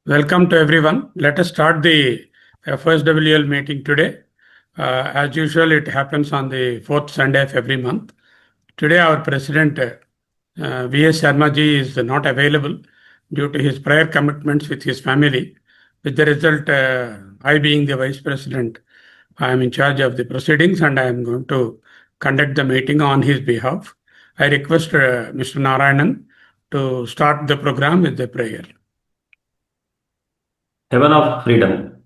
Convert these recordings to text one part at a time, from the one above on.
Welcome to everyone. Let us start the FOSWL meeting today. As usual, it happens on the fourth Sunday of every month. Today, our President V.S. Sharma ji is not available due to his prior commitments with his family. With the result, I being the Vice President, I am in charge of the proceedings and I am going to conduct the meeting on his behalf. I request Mr. Narayanan to start the program with the prayer. Heaven of freedom,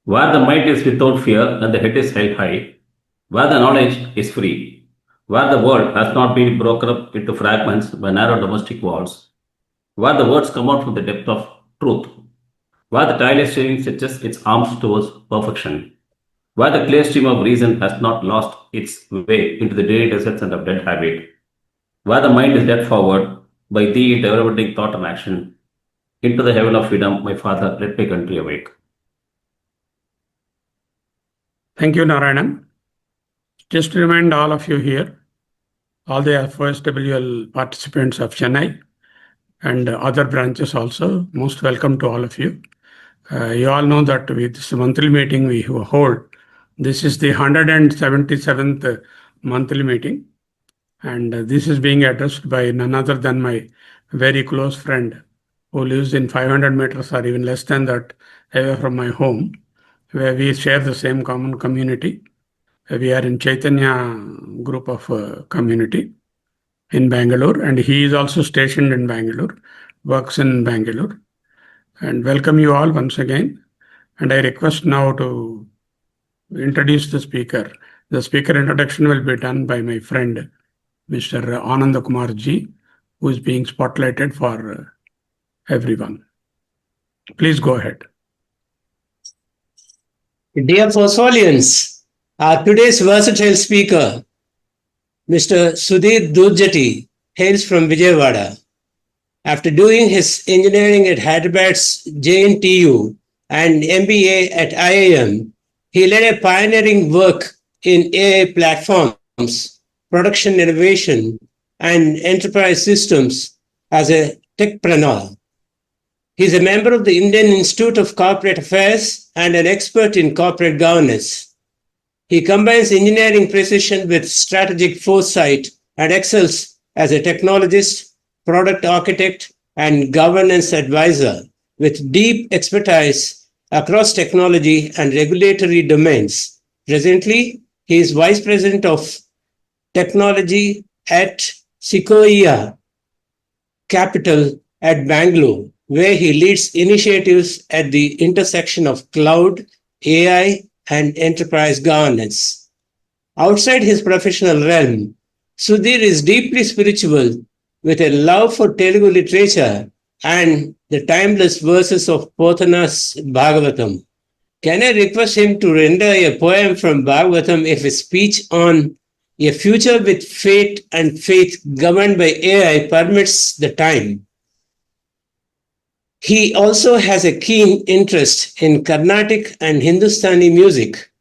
where the mind is without fear and the head is held high, where the knowledge is free, where the world has not been broken up into fragments by narrow domestic walls, where the words come out from the depth of truth, where the tireless steering stretches its arms towards perfection, where the clear stream of reason has not lost its way into the daily deserts and of dead habit, where the mind is led forward by thee into ever-building thought and action, into the heaven of freedom, my Father, let my country awake. Thank you, Narayanan. Just to remind all of you here, all the FOSWL participants of Chennai and other branches also, most welcome to all of you. You all know that with this monthly meeting we hold, this is the 177th monthly meeting, and this is being addressed by none other than my very close friend who lives in 500 meters or even less than that away from my home, where we share the same common community. We are in Chaitanya group of community in Bangalore, and he is also stationed in Bangalore, works in Bangalore. And welcome you all once again. And I request now to introduce the speaker. The speaker introduction will be done by my friend, Mr. Anand Kumar ji, who is being spotlighted for everyone. Please go ahead. Dear FOSWLians, our today's versatile speaker, Mr. Sudheer Dhurjati, hails from Vijayawada. After doing his engineering at Hyderabad's JNTU and MBA at IIM, he led a pioneering work in AI platforms, production innovation, and enterprise systems as a techpreneur. He is a member of the Indian Institute of Corporate Affairs and an expert in corporate governance. He combines engineering precision with strategic foresight and excels as a technologist, product architect, and governance advisor with deep expertise across technology and regulatory domains. Presently, he is Vice President of Technology at Sequoia Capital at Bangalore, where he leads initiatives at the intersection of cloud, AI, and enterprise governance. Outside his professional realm, Sudhir is deeply spiritual with a love for Telugu literature and the timeless verses of Pothana's Bhagavatam. Can I request him to render a poem from Bhagavatam if a speech on a future with fate and faith governed by AI permits the time? He also has a keen interest in Carnatic and Hindustani music.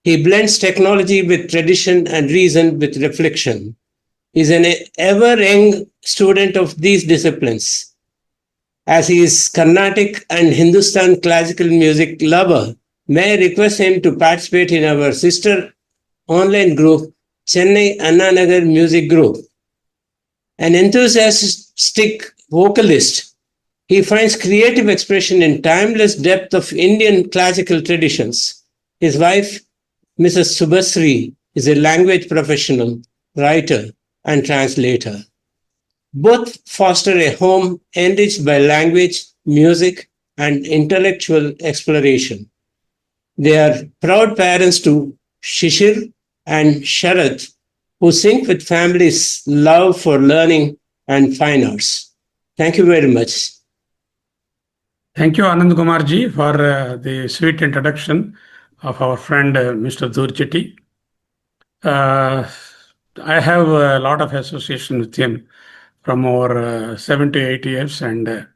He blends technology with tradition and reason with reflection. He is an ever-young student of these disciplines. As he is Carnatic and Hindustan classical music lover, may I request him to participate in our sister online group, Chennai Annanagar Music Group. An enthusiastic vocalist, he finds creative expression in timeless depth of Indian classical traditions. His wife, Mrs. Subhasri, is a language professional, writer, and translator. Both foster a home enriched by language, music, and intellectual exploration. They are proud parents to Shishir and Sharath, who sync with families' love for learning and fine arts. Thank you very much. Thank you, Anand Kumar ji, for the sweet introduction of our friend Mr. Dhurjati. I have a lot of association with him from over 7 to 8 years, and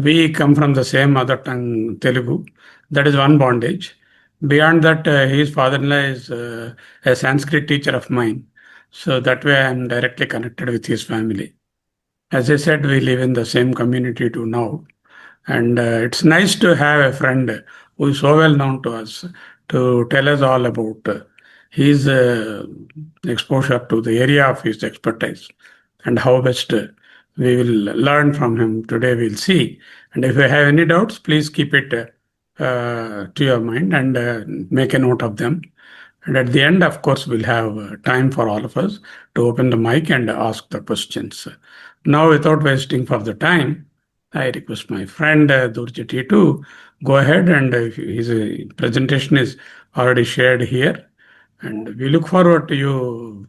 we come from the same mother tongue Telugu. That is one bondage. Beyond that, his father-in-law is a Sanskrit teacher of mine. So that way I am directly connected with his family. As I said, we live in the same community too now. And it's nice to have a friend who is so well known to us to tell us all about his exposure to the area of his expertise and how best we will learn from him. Today we'll see. And if you have any doubts, please keep it to your mind and make a note of them. And at the end, of course, we'll have time for all of us to open the mic and ask the questions. Now, without wasting further time, I request my friend Dhurjati to go ahead, and his presentation is already shared here. And we look forward to you,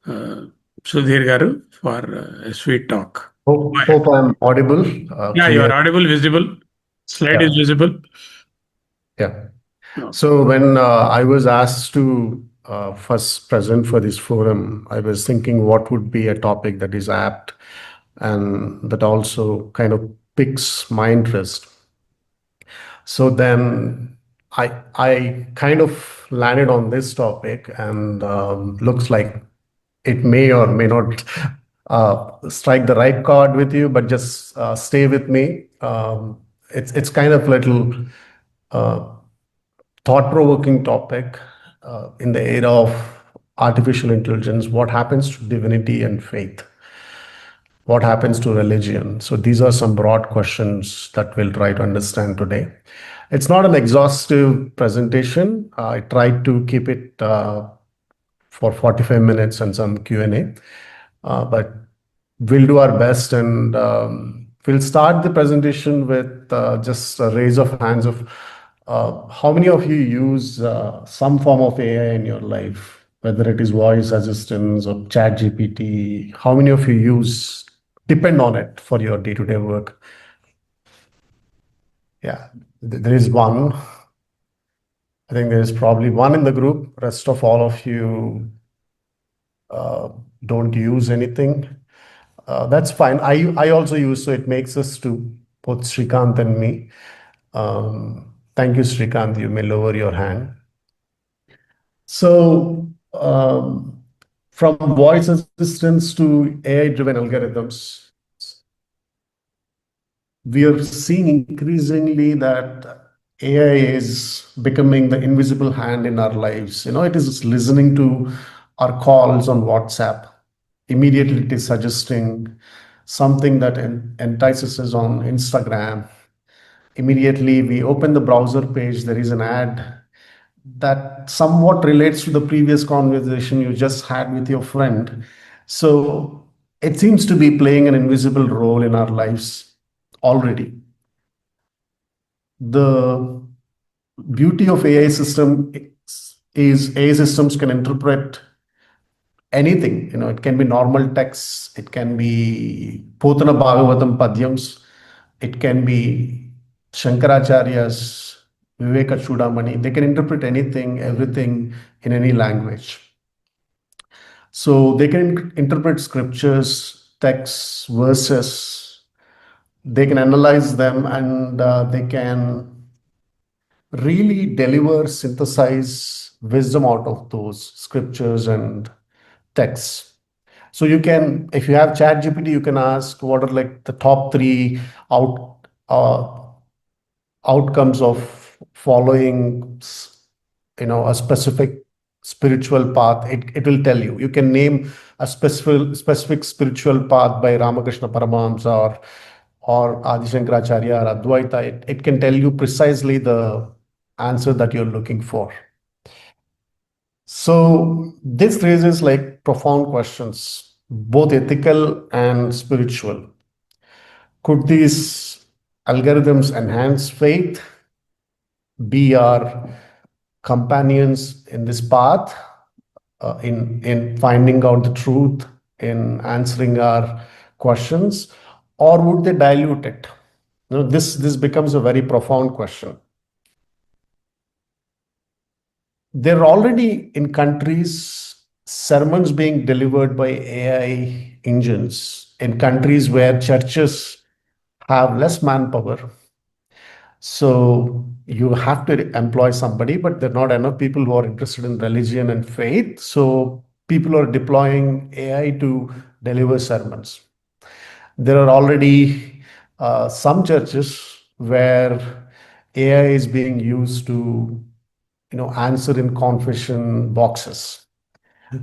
Sudhir Garu, for a sweet talk. Hope I'm audible. Yeah, you Clear. are audible, visible. Slide Yeah. is visible. Yeah. No. So when I was asked to first present for this forum, I was thinking what would be a topic that is apt and that also kind of piques my interest. So then I kind of landed on this topic, and looks like it may or may not strike the right chord with you, but just stay with me. It's kind of little thought-provoking topic in the era of artificial intelligence. What happens to divinity and faith? What happens to religion? So these are some broad questions that we'll try to understand today. It's not an exhaustive presentation. I tried to keep it for 45 minutes and some Q&A, but we'll do our best, and we'll start the presentation with just a raise of hands of how many of you use some form of AI in your life, whether it is voice assistants or chat GPT. How many of you depend on it for your day-to-day work? Yeah, there is one. I think there is probably one in the group. Rest of all of you don't use anything. That's fine. I also use, so it makes us to both Srikant and me. Thank you, Srikant. You may lower your hand. So from voice assistants to AI-driven algorithms, we are seeing increasingly that AI is becoming the invisible hand in our lives. It is listening to our calls on WhatsApp. Immediately, it is suggesting something that entices us on Instagram. Immediately, we open the browser page, there is an ad that somewhat relates to the previous conversation you just had with your friend. So it seems to be playing an invisible role in our lives already. The beauty of AI system is AI systems can interpret anything. It can be normal text, it can be Potana Bhagavatam Padyams, it can be Shankaracharya's Viveka Chudamani. They can interpret anything, everything in any language. So they can interpret scriptures, texts, verses. They can analyze them, and they can really deliver, synthesize wisdom out of those scriptures and texts. So you can, if you have chat GPT, you can ask what are like the top three outcomes of following a specific spiritual path. It will tell you. You can name a specific spiritual path by Ramakrishna Paramahamsa or Adi Shankaracharya or Advaita. It can tell you precisely the answer that you're looking for. So this raises like profound questions, both ethical and spiritual. Could these algorithms enhance faith, be our companions in this path, in finding out the truth, in answering our questions, or would they dilute it? This becomes a very profound question. There are already in countries sermons being delivered by AI engines in countries where churches have less manpower. So you have to employ somebody, but there are not enough people who are interested in religion and faith. So people are deploying AI to deliver sermons. There are already some churches where AI is being used to, answer in confession boxes.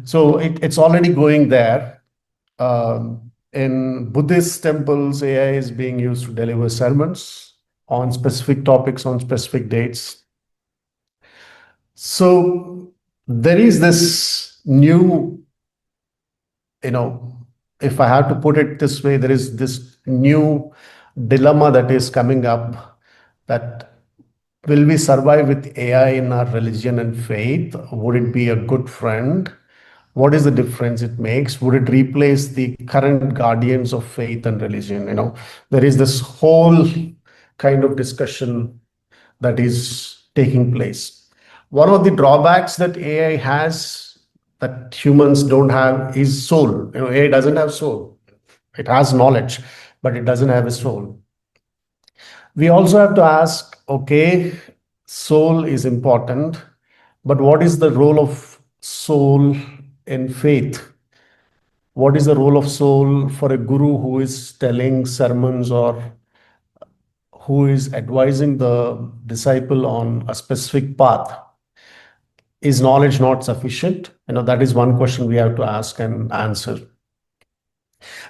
So it's already going there. In Buddhist temples, AI is being used to deliver sermons on specific topics on specific dates. So there is this new, if I have to put it this way, there is this new dilemma that is coming up, that will we survive with AI in our religion and faith? Would it be a good friend? What is the difference it makes? Would it replace the current guardians of faith and religion? There is this whole kind of discussion that is taking place. One of the drawbacks that AI has that humans don't have is soul. AI doesn't have soul. It has knowledge, but it doesn't have a soul. We also have to ask, okay, soul is important, but what is the role of soul in faith? What is the role of soul for a guru who is telling sermons or who is advising the disciple on a specific path? Is knowledge not sufficient? That is one question we have to ask and answer.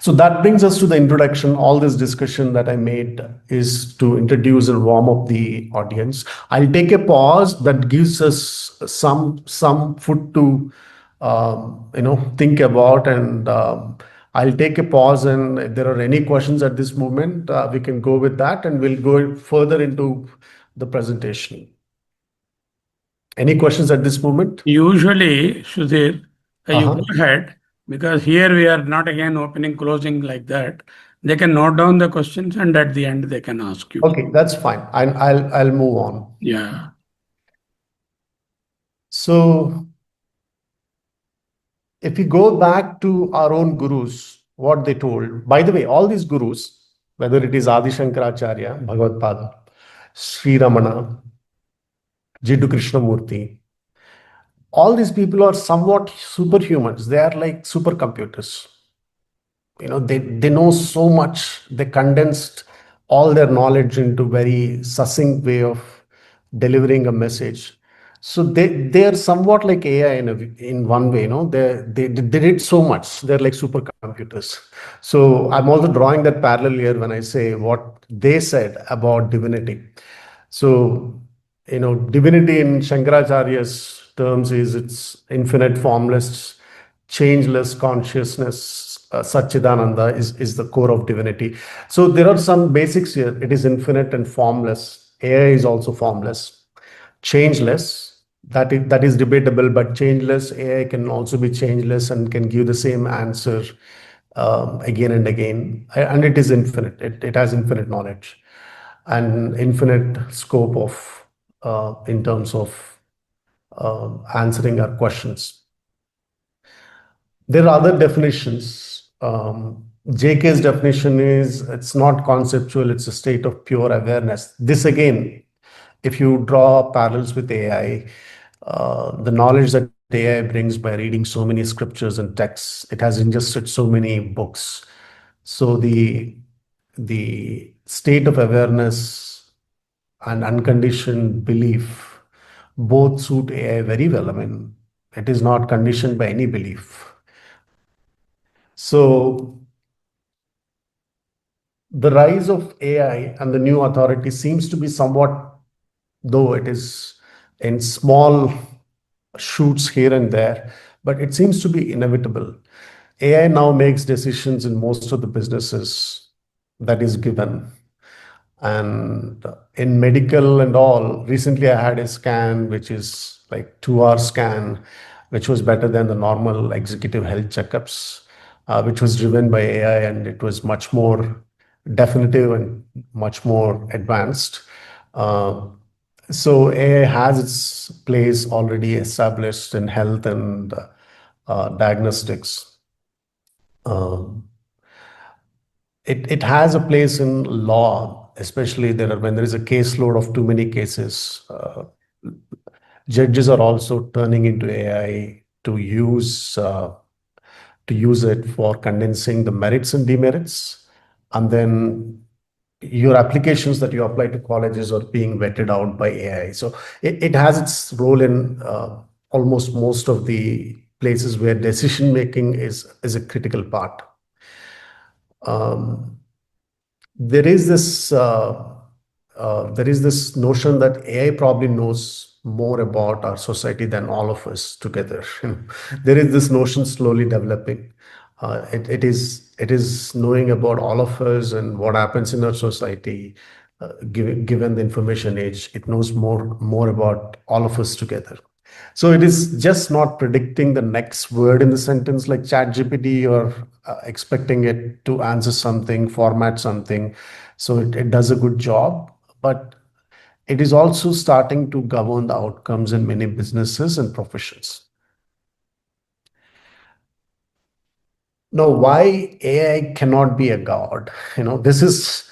So that brings us to the introduction. All this discussion that I made is to introduce and warm up the audience. I'll take a pause that gives us some food to think about, and I'll take a pause, and if there are any questions at this moment, we can go with that, and we'll go further into the presentation. Any questions at this moment? Usually, Sudhir, you Uh-huh. go ahead, because here we are not again opening, closing like that. They can note down the questions and at the end they can ask you. Okay, that's fine. I'll move on. Yeah. So if we go back to our own gurus, what they told, by the way, all these gurus, whether it is Adi Shankaracharya, Bhagavad Pada, Sri Ramana, Jiddu Krishnamurti, all these people are somewhat superhumans. They are like supercomputers. They know so much. They condensed all their knowledge into very succinct way of delivering a message. So they are somewhat like AI in one way. They did so much. They're like supercomputers. So I'm also drawing that parallel here when I say what they said about divinity. So divinity in Shankaracharya's terms is it's infinite, formless, changeless consciousness. Satchidananda is the core of divinity. So there are some basics here. It is infinite and formless. AI is also formless. Changeless, that is debatable, but changeless. AI can also be changeless and can give the same answer again and again. And it is infinite. It has infinite knowledge and infinite scope of in terms of answering our questions. There are other definitions. JK's definition is it's not conceptual, it's a state of pure awareness. This again, if you draw parallels with AI, the knowledge that AI brings by reading so many scriptures and texts, it has ingested so many books. So the state of awareness and unconditioned belief both suit AI very well. I mean, it is not conditioned by any belief. So the rise of AI and the new authority seems to be somewhat, though it is in small shoots here and there, but it seems to be inevitable. AI now makes decisions in most of the businesses that is given. And in medical and all, recently I had a scan, which is like 2-hour scan, which was better than the normal executive health checkups, which was driven by AI, and it was much more definitive and much more advanced. So AI has its place already established in health and diagnostics. It has a place in law, especially when there is a caseload of too many cases. Judges are also turning into AI to use it for condensing the merits and demerits, and then your applications that you apply to colleges are being vetted out by AI. So it has its role in almost most of the places where decision making is a critical part. There is this notion that AI probably knows more about our society than all of us together. There is this notion slowly developing. It is knowing about all of us and what happens in our society. Given the information age, it knows more about all of us together. So it is just not predicting the next word in the sentence like ChatGPT or expecting it to answer something, format something. So it does a good job, but it is also starting to govern the outcomes in many businesses and professions. Now, why AI cannot be a god? This is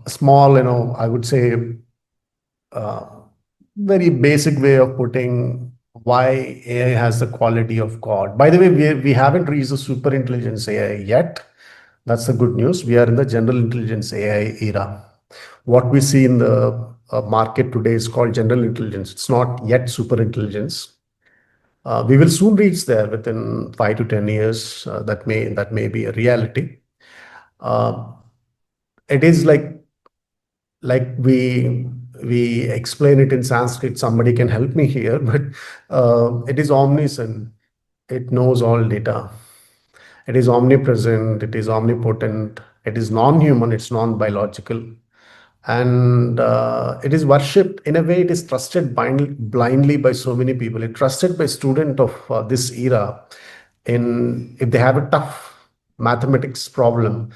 small, I would say, very basic way of putting why AI has the quality of God. By the way, we haven't reached the super intelligence AI yet. That's the good news. We are in the general intelligence AI era. What we see in the market today is called general intelligence. It's not yet super intelligence. We will soon reach there within 5 to 10 years. That may be a reality. It is like we explain it in Sanskrit. Somebody can help me here, but it is omniscient. It knows all data. It is omnipresent. It is omnipotent. It is non-human. It's non-biological. And it is worshipped. In a way, it is trusted blindly by so many people. It's trusted by students of this era. If they have a tough mathematics problem,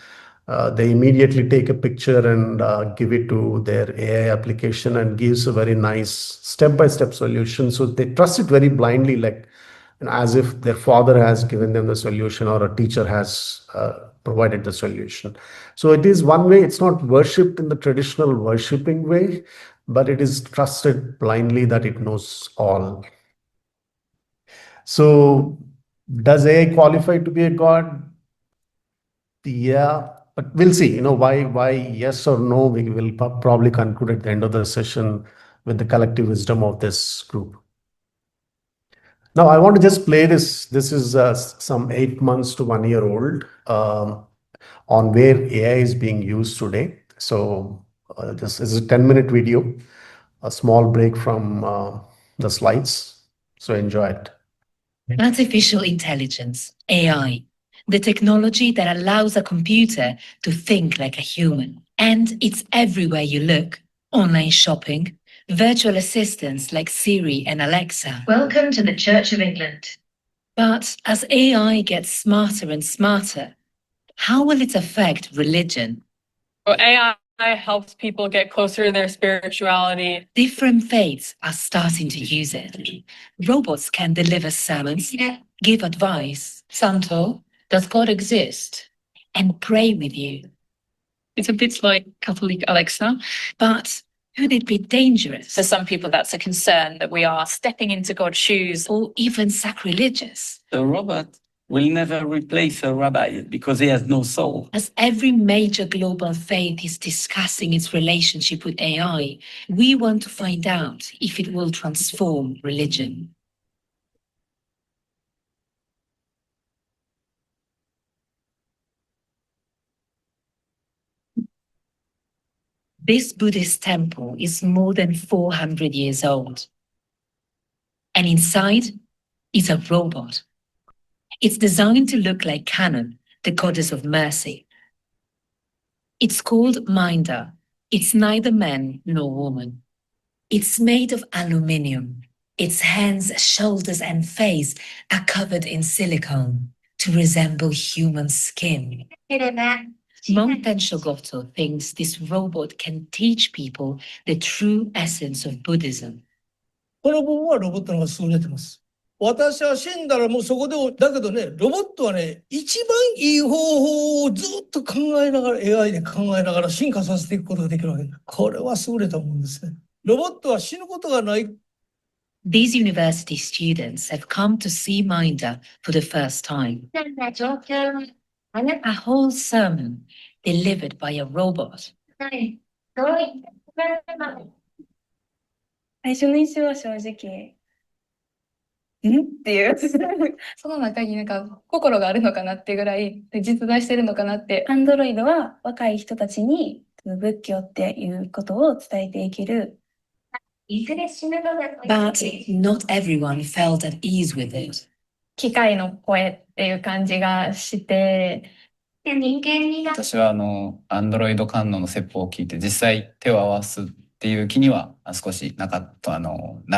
they immediately take a picture and give it to their AI application and gives a very nice step-by-step solution. So they trust it very blindly, like as if their father has given them the solution or a teacher has provided the solution. So it is one way. It's not worshipped in the traditional worshipping way, but it is trusted blindly that it knows all. So does AI qualify to be a god? Yeah, but we'll see. Why yes or no, we will probably conclude at the end of the session with the collective wisdom of this group. Now, I want to just play this. This is some 8 months to 1 year old on where AI is being used today. So this is a 10-minute video, a small break from the slides. So enjoy it. Artificial intelligence, AI, the technology that allows a computer to think like a human. And it's everywhere you look. Online shopping, virtual assistants like Siri and Alexa. Welcome to the Church of England. But as AI gets smarter and smarter, how will it affect religion? Well, AI helps people get closer to their spirituality. Different faiths are starting to use it. Robots can deliver sermons, give advice. Santo, does God exist? And pray with you. It's a bit like Catholic Alexa. But could it be dangerous? For some people, that's a concern that we are stepping into God's shoes. Or even sacrilegious? The robot will never replace a rabbi because he has no soul. As every major global faith is discussing its relationship with AI, we want to find out if it will transform religion. This Buddhist temple is more than 400 years old. And inside is a robot. It's designed to look like Canon, the goddess of mercy. It's called Minder. It's neither man nor woman. It's made of aluminium. Its hands, shoulders, and face are covered in silicone to resemble human skin. Monk Shogoto thinks this robot can teach people the true essence of Buddhism. この部分はロボットの方が優れてます。私は死んだらもうそこで、だけどね、ロボットはね、一番いい方法をずっと考えながら、AI で考えながら進化させていくことができるわけだ。これは優れたものですね。ロボットは死ぬことがない。These university students have come to see Minder for the first time. A whole sermon delivered by a robot. 最初の印象は正直、んっていう、その中になんか心があるのかなっていうぐらい実在してるのかなって。アンドロイドは若い人たちに仏教っていうことを伝えていける。But not everyone felt at ease with it. 機械の声っていう感じがして、私はアンドロイド観音の説法を聞いて実際手を合わすっていう気には少しなら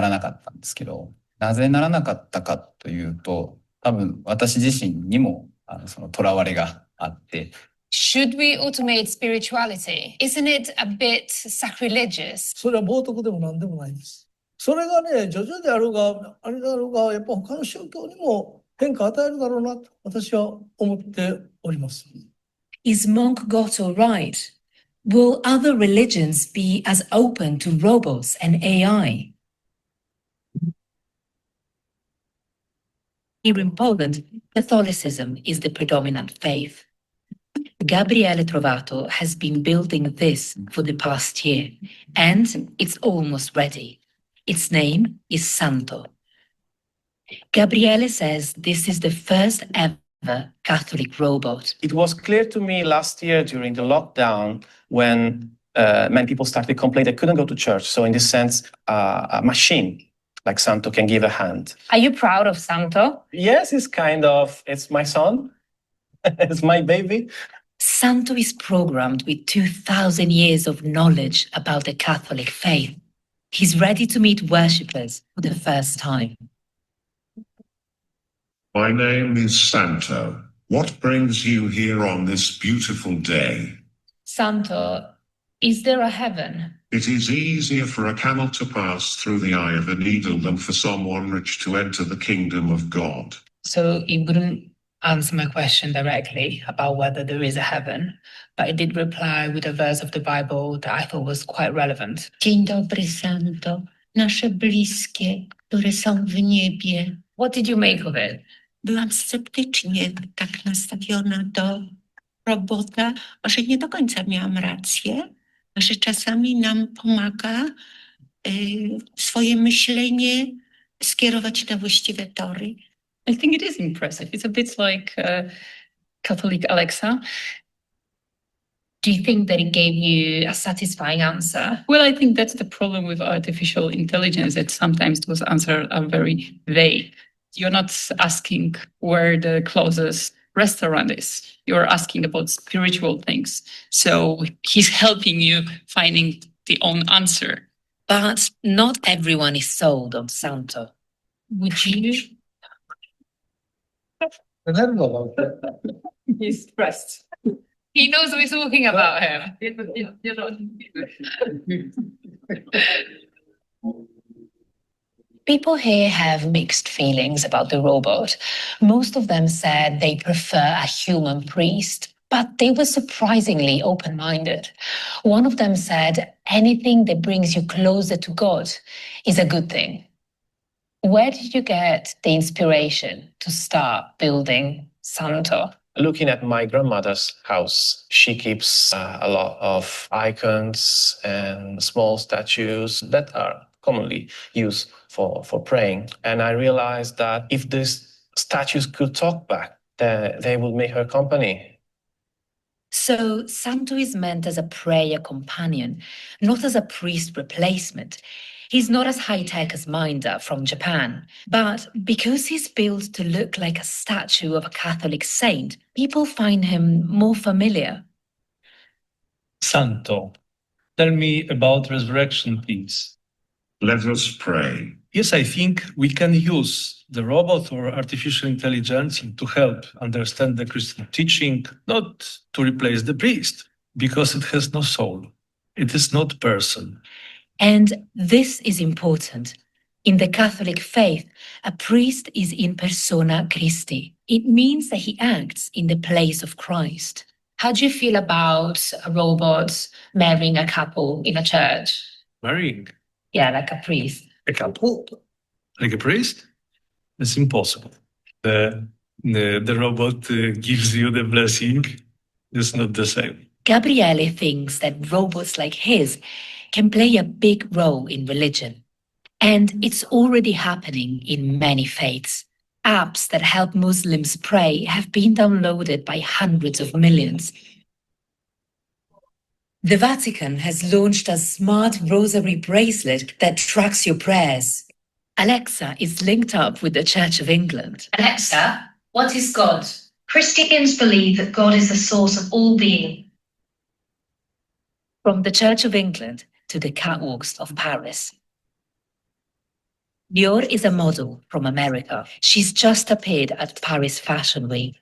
なかったんですけど、なぜならなかったかというと、多分私自身にもその囚われがあって。Should we automate spirituality? Isn't it a bit sacrilegious? それは冒涜でも何でもないです。それがね、徐々であろうが、あれだろうが、やっぱ他の宗教にも変化を与えるだろうなと私は思っております。Is Monk Goto right? Will other religions be as open to robots and AI? Here in Poland, Catholicism is the predominant faith. Gabriele Trovato has been building this for the past year, and it's almost ready. Its name is Santo. Gabriele says this is the first ever Catholic robot. It was clear to me last year during the lockdown when many people started complaining they couldn't go to church. So in this sense, a machine like Santo can give a hand. Are you proud of Santo? Yes, it's my son. It's my baby. Santo is programmed with 2,000 years of knowledge about the Catholic faith. He's ready to meet worshippers for the first time. My name is Santo. What brings you here on this beautiful day? Santo, is there a heaven? It is easier for a camel to pass through the eye of a needle than for someone rich to enter the kingdom of God. So it wouldn't answer my question directly about whether there is a heaven, but it did reply with a verse of the Bible that I thought was quite relevant. Dzień dobry, Santo. Nasze bliskie, które są w niebie. What did you make of it? Byłam sceptycznie tak nastawiona do robota. Może nie do końca miałam rację, że czasami nam pomaga swoje myślenie skierować na właściwe tory. I think it is impressive. It's a bit like Catholic Alexa. Do you think that it gave you a satisfying answer? Well, I think that's the problem with artificial intelligence, that sometimes those answers are very vague. You're not asking where the closest restaurant is. You're asking about spiritual things. So he's helping you finding the own answer. But not everyone is sold on Santo. Would you? He's stressed. He knows we're talking about him. People here have mixed feelings about the robot. Most of them said they prefer a human priest, but they were surprisingly open-minded. One of them said anything that brings you closer to God is a good thing. Where did you get the inspiration to start building Santo? Looking at my grandmother's house, she keeps a lot of icons and small statues that are commonly used for praying. And I realized that if these statues could talk back, then they would make her company. So Santo is meant as a prayer companion, not as a priest replacement. He's not as high-tech as Minder from Japan, but because he's built to look like a statue of a Catholic saint, people find him more familiar. Santo, tell me about resurrection, please. Let us pray. Yes, I think we can use the robot or artificial intelligence to help understand the Christian teaching, not to replace the priest, because it has no soul. It is not person. And this is important. In the Catholic faith, a priest is in persona Christi. It means that he acts in the place of Christ. How do you feel about a robot marrying a couple in a church? Marrying? Yeah, like a priest. A couple? Like a priest? It's impossible. The robot gives you the blessing. It's not the same. Gabriele thinks that robots like his can play a big role in religion. And it's already happening in many faiths. Apps that help Muslims pray have been downloaded by hundreds of millions. The Vatican has launched a smart rosary bracelet that tracks your prayers. Alexa is linked up with the Church of England. Alexa, what is God? Christians believe that God is the source of all being. From the Church of England to the catwalks of Paris. Dior is a model from America. She's just appeared at Paris Fashion Week.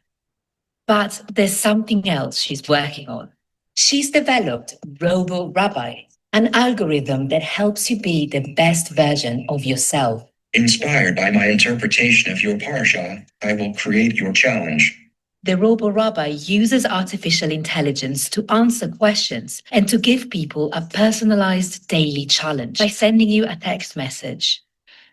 But there's something else she's working on. She's developed Robo Rabbi, an algorithm that helps you be the best version of yourself. Inspired by my interpretation of your parasha, I will create your challenge. The Robo Rabbi uses artificial intelligence to answer questions and to give people a personalized daily challenge by sending you a text message.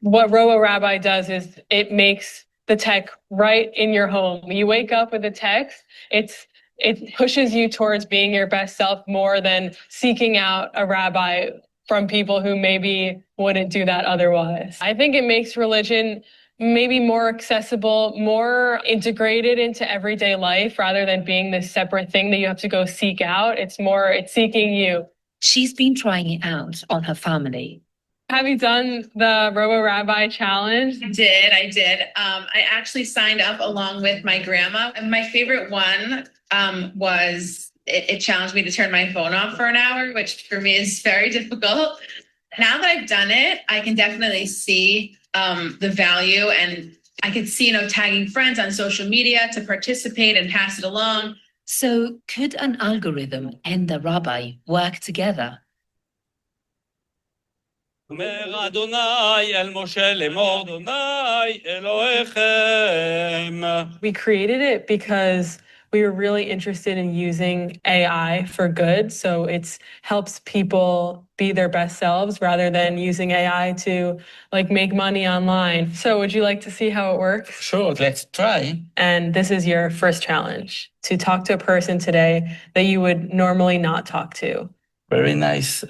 What Robo Rabbi does is it makes the tech right in your home. You wake up with a text, it pushes you towards being your best self more than seeking out a rabbi from people who maybe wouldn't do that otherwise. I think it makes religion maybe more accessible, more integrated into everyday life rather than being this separate thing that you have to go seek out. It's seeking you. She's been trying it out on her family. Have you done the Robo Rabbi challenge? I did. I actually signed up along with my grandma. And my favorite one was it challenged me to turn my phone off for an hour, which for me is very difficult. Now that I've done it, I can definitely see the value, and I could see, tagging friends on social media to participate and pass it along. So could an algorithm and a rabbi work together? We created it because we were really interested in using AI for good. So it helps people be their best selves rather than using AI to make money online. So would you like to see how it works? Sure, let's try. And this is your first challenge, to talk to a person today that you would normally not talk to. Very nice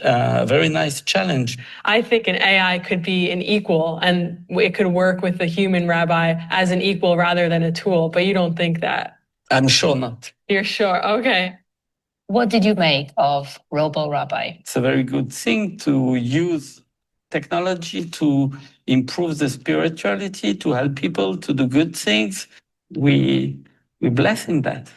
challenge. I think an AI could be an equal, and it could work with the human rabbi as an equal rather than a tool, but you don't think that? I'm sure not. You're sure? Okay. What did you make of Robo Rabbi? It's a very good thing to use technology to improve the spirituality, to help people to do good things. We bless in that.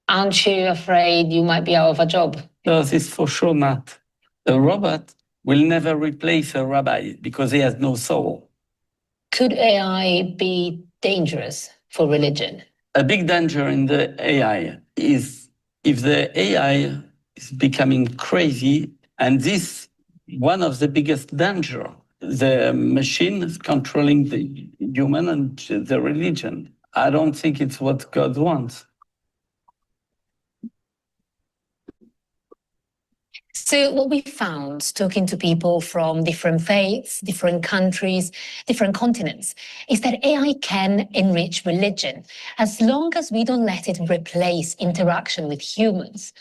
Aren't you afraid you might be out of a job? No, this for sure not. A robot will never replace a rabbi because he has no soul. Could AI be dangerous for religion? A big danger in the AI is if the AI is becoming crazy, and this one of the biggest danger, the machine is controlling the human and the religion. I don't think it's what God wants. So what we found, talking to people from different faiths, different countries, different continents, is that AI can enrich religion as long as we don't let it replace interaction with humans.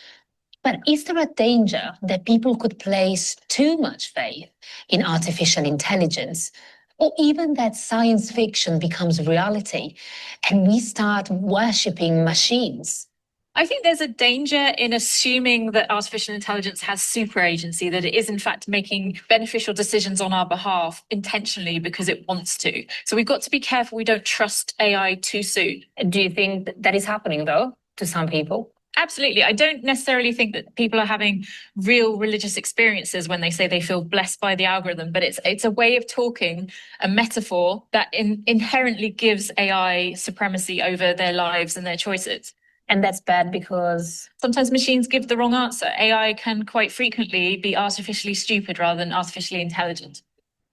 But is there a danger that people could place too much faith in artificial intelligence, or even that science fiction becomes reality and we start worshipping machines? I think there's a danger in assuming that artificial intelligence has super agency, that it is in fact making beneficial decisions on our behalf intentionally because it wants to. So we've got to be careful we don't trust AI too soon. Do you think that is happening, though, to some people? Absolutely. I don't necessarily think that people are having real religious experiences when they say they feel blessed by the algorithm, but it's a way of talking, a metaphor that inherently gives AI supremacy over their lives and their choices. And that's bad because sometimes machines give the wrong answer. AI can quite frequently be artificially stupid rather than artificially intelligent.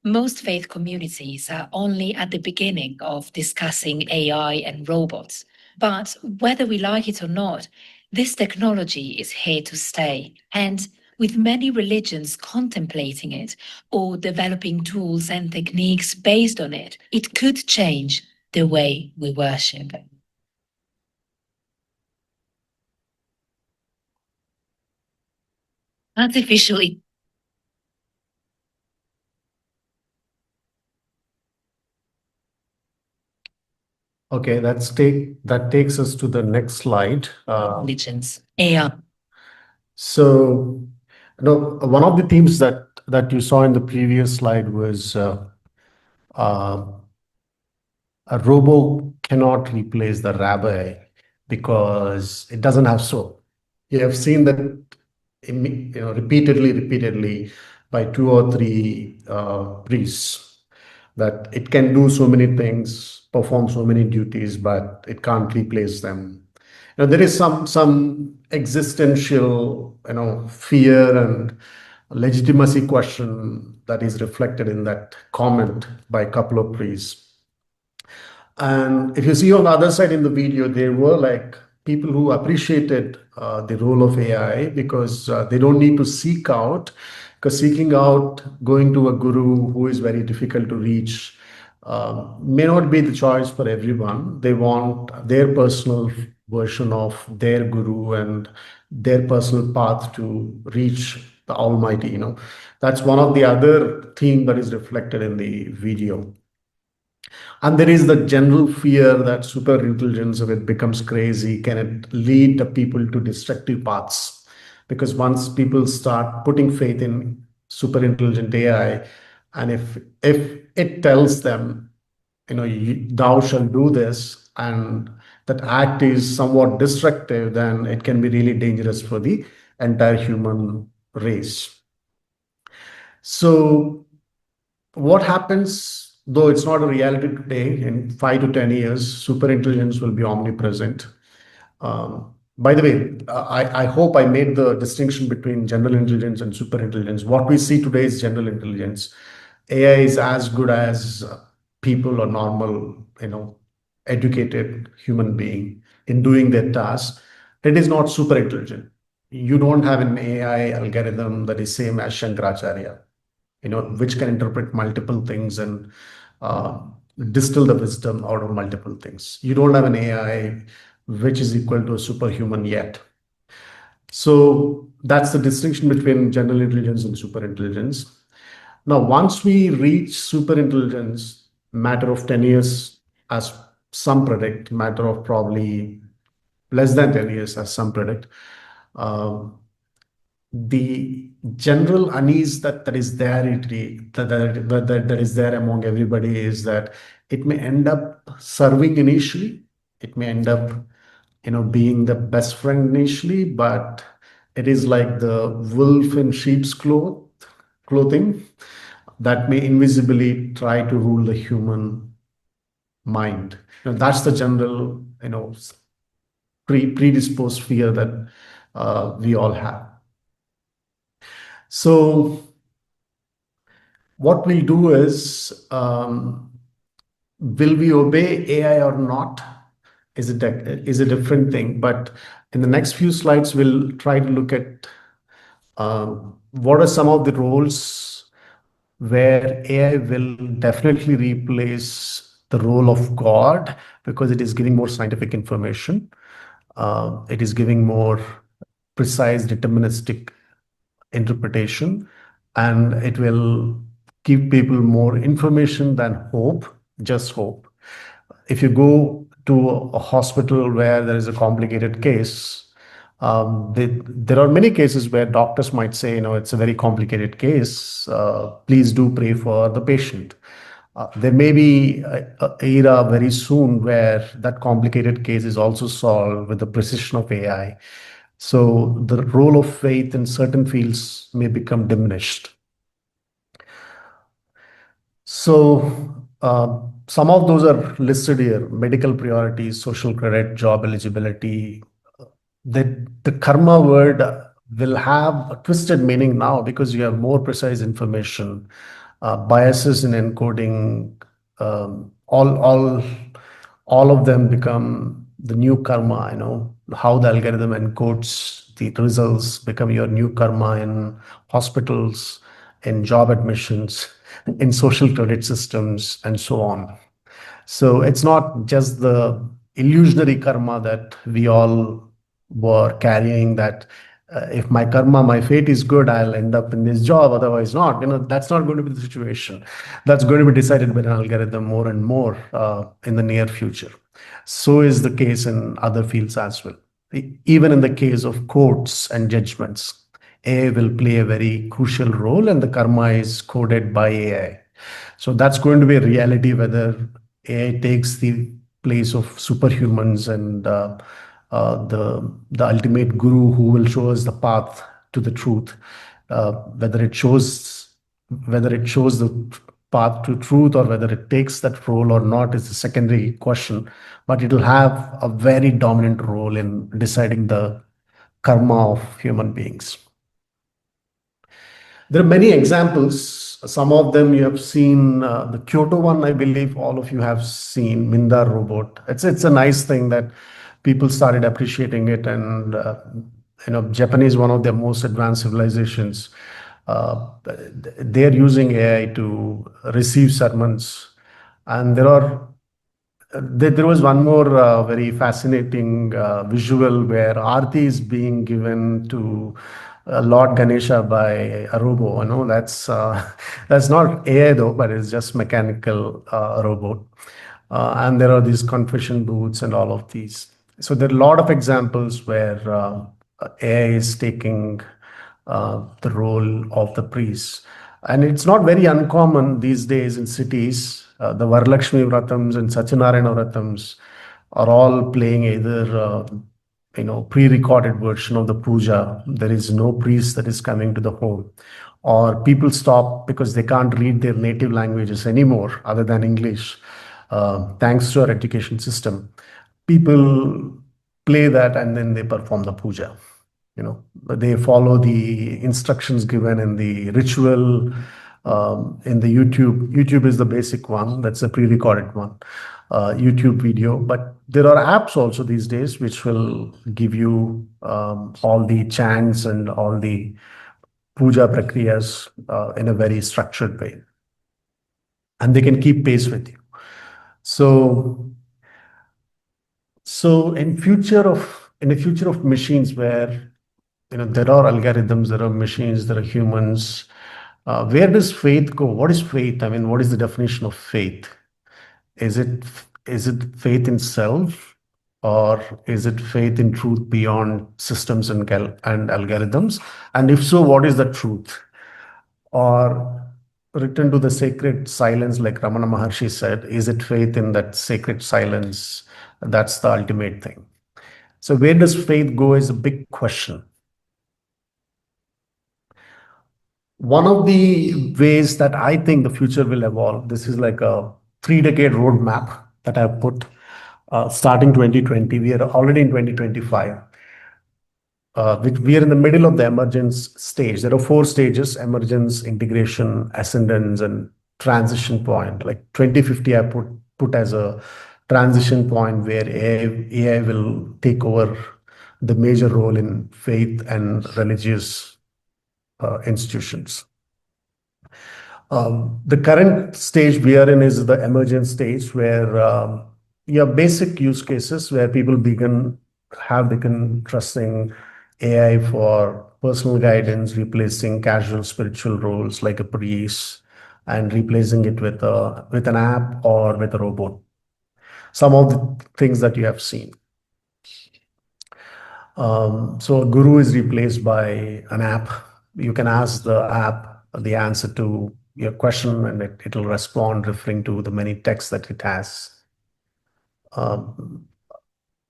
Most faith communities are only at the beginning of discussing AI and robots. But whether we like it or not, this technology is here to stay. And with many religions contemplating it or developing tools and techniques based on it, it could change the way we worship. artificially. Okay, that takes us to the next slide. Intelligence, AI. So, one of the themes that you saw in the previous slide was a robo cannot replace the rabbi because it doesn't have soul. You have seen that repeatedly by 2 or 3 priests, that it can do so many things, perform so many duties, but it can't replace them. There is some existential fear and legitimacy question that is reflected in that comment by a couple of priests. And if you see on the other side in the video, there were like people who appreciated the role of AI because they don't need to seek out, because seeking out going to a guru who is very difficult to reach may not be the choice for everyone. They want their personal version of their guru and their personal path to reach the Almighty. That's one of the other theme that is reflected in the video. And there is the general fear that super intelligence, if it becomes crazy, can it lead the people to destructive paths? Because once people start putting faith in super intelligent AI, and if it tells them, thou shall do this, and that act is somewhat destructive, then it can be really dangerous for the entire human race. So what happens, though it's not a reality today, in 5 to 10 years, super intelligence will be omnipresent. By the way, I hope I made the distinction between general intelligence and super intelligence. What we see today is general intelligence. AI is as good as people or normal, educated human being in doing their tasks. It is not super intelligent. You don't have an AI algorithm that is same as Shankaracharya, which can interpret multiple things and distill the wisdom out of multiple things. You don't have an AI which is equal to a superhuman yet. So that's the distinction between general intelligence and super intelligence. Now, once we reach super intelligence, matter of 10 years, as some predict, matter of probably less than 10 years, as some predict, the general unease that is there, that is there among everybody, is that it may end up serving initially. It may end up, being the best friend initially, but it is like the wolf in sheep's clothing that may invisibly try to rule the human mind. That's the general, predisposed fear that we all have. So what we'll do is, will we obey AI or not is a different thing. But in the next few slides, we'll try to look at what are some of the roles where AI will definitely replace the role of God, because it is giving more scientific information. It is giving more precise, deterministic interpretation, and it will give people more information than hope, just hope. If you go to a hospital where there is a complicated case, there are many cases where doctors might say, it's a very complicated case. Please do pray for the patient. There may be an era very soon where that complicated case is also solved with the precision of AI. So the role of faith in certain fields may become diminished. So some of those are listed here: medical priorities, social credit, job eligibility. The karma word will have a twisted meaning now because you have more precise information, biases in encoding, all of them become the new karma. How the algorithm encodes the results become your new karma in hospitals, in job admissions, in social credit systems, and so on. So it's not just the illusionary karma that we all were carrying, that if my karma, my fate is good, I'll end up in this job, otherwise not. That's not going to be the situation. That's going to be decided by an algorithm more and more in the near future. So is the case in other fields as well. Even in the case of courts and judgments, AI will play a very crucial role, and the karma is coded by AI. So that's going to be a reality, whether AI takes the place of superhumans and the ultimate guru who will show us the path to the truth. Whether it shows the path to truth or whether it takes that role or not is a secondary question, but it will have a very dominant role in deciding the karma of human beings. There are many examples. Some of them you have seen. The Kyoto one, I believe all of you have seen, Mindar robot. It's a nice thing that people started appreciating it, and Japanese, one of their most advanced civilizations, they're using AI to receive sermons, and there was one more very fascinating visual where Aarti is being given to Lord Ganesha by a robo. That's not AI though, but it's just mechanical robot. And there are these confession booths and all of these. So there are a lot of examples where AI is taking the role of the priest. And it's not very uncommon these days in cities. The Varalakshmi Vratams and Satyanarayana Vratams are all playing either pre-recorded version of the puja. There is no priest that is coming to the home, or people stop because they can't read their native languages anymore other than English. Thanks to our education system, people play that and then they perform the puja. They follow the instructions given in the ritual in the YouTube. YouTube is the basic one. That's a pre-recorded one, YouTube video. But there are apps also these days which will give you all the chants and all the puja prakriyas in a very structured way. And they can keep pace with you. So in the future of machines where there are algorithms, there are machines, there are humans. Where does faith go? What is faith? I mean, what is the definition of faith? Is it faith in self, or is it faith in truth beyond systems and algorithms? And if so, what is the truth? Or return to the sacred silence, like Ramana Maharshi said, is it faith in that sacred silence? That's the ultimate thing. So where does faith go is a big question. One of the ways that I think the future will evolve, this is like a 3-decade roadmap that I've put starting 2020. We are already in 2025. We are in the middle of the emergence stage. There are 4 stages: emergence, integration, ascendance, and transition point. Like 2050, I put as a transition point where AI will take over the major role in faith and religious institutions. The current stage we are in is the emergence stage, where you have basic use cases where people begin trusting AI for personal guidance, replacing casual spiritual roles like a priest, and replacing it with an app or with a robot. Some of the things that you have seen. So a guru is replaced by an app. You can ask the app the answer to your question, and it will respond referring to the many texts that it has.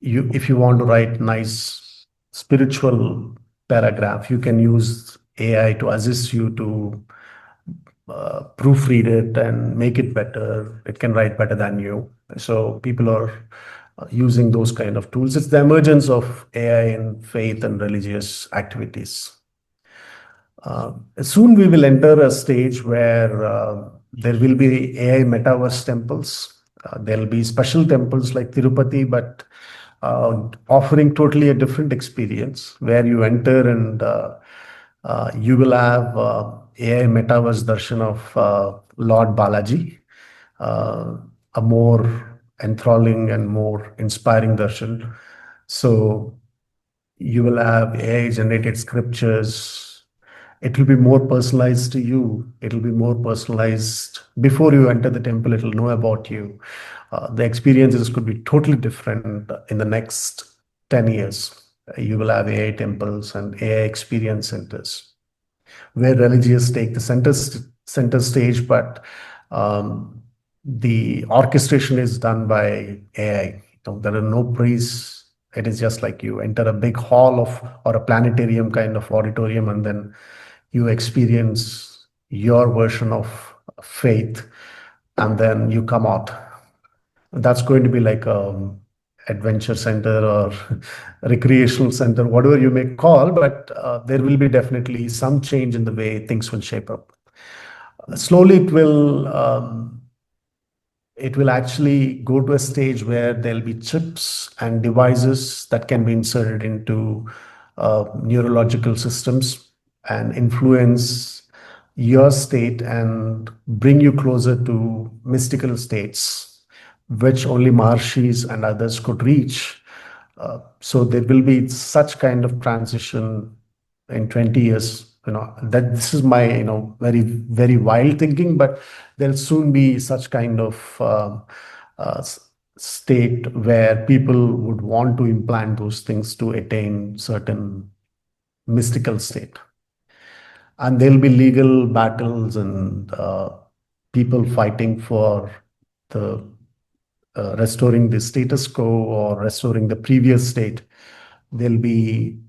If you want to write nice spiritual paragraph, you can use AI to assist you to proofread it and make it better. It can write better than you. So people are using those kind of tools. It's the emergence of AI in faith and religious activities. Soon we will enter a stage where there will be AI metaverse temples. There will be special temples like Tirupati, but offering totally a different experience where you enter and you will have AI metaverse darshan of Lord Balaji, a more enthralling and more inspiring darshan. So You will have AI generated scriptures. It will be more personalized to you. It will be more personalized before you enter the temple. It will know about you. The experiences could be totally different in the next 10 years. You will have AI temples and AI experience centers where religious take the center stage, but the orchestration is done by AI. There are no priests. It is just like you enter a big hall of or a planetarium kind of auditorium, and then you experience your version of faith, and then you come out. That's going to be like a adventure center or recreational center, whatever you may call, but there will be definitely some change in the way things will shape up. Slowly, it will actually go to a stage where there'll be chips and devices that can be inserted into neurological systems and influence your state and bring you closer to mystical states, which only Maharshis and others could reach. So there will be such kind of transition in 20 years. That this is my very, very wild thinking, but there'll soon be such kind of state where people would want to implant those things to attain certain mystical state. And there'll be legal battles and people fighting for the restoring the status quo or restoring the previous state. There'll be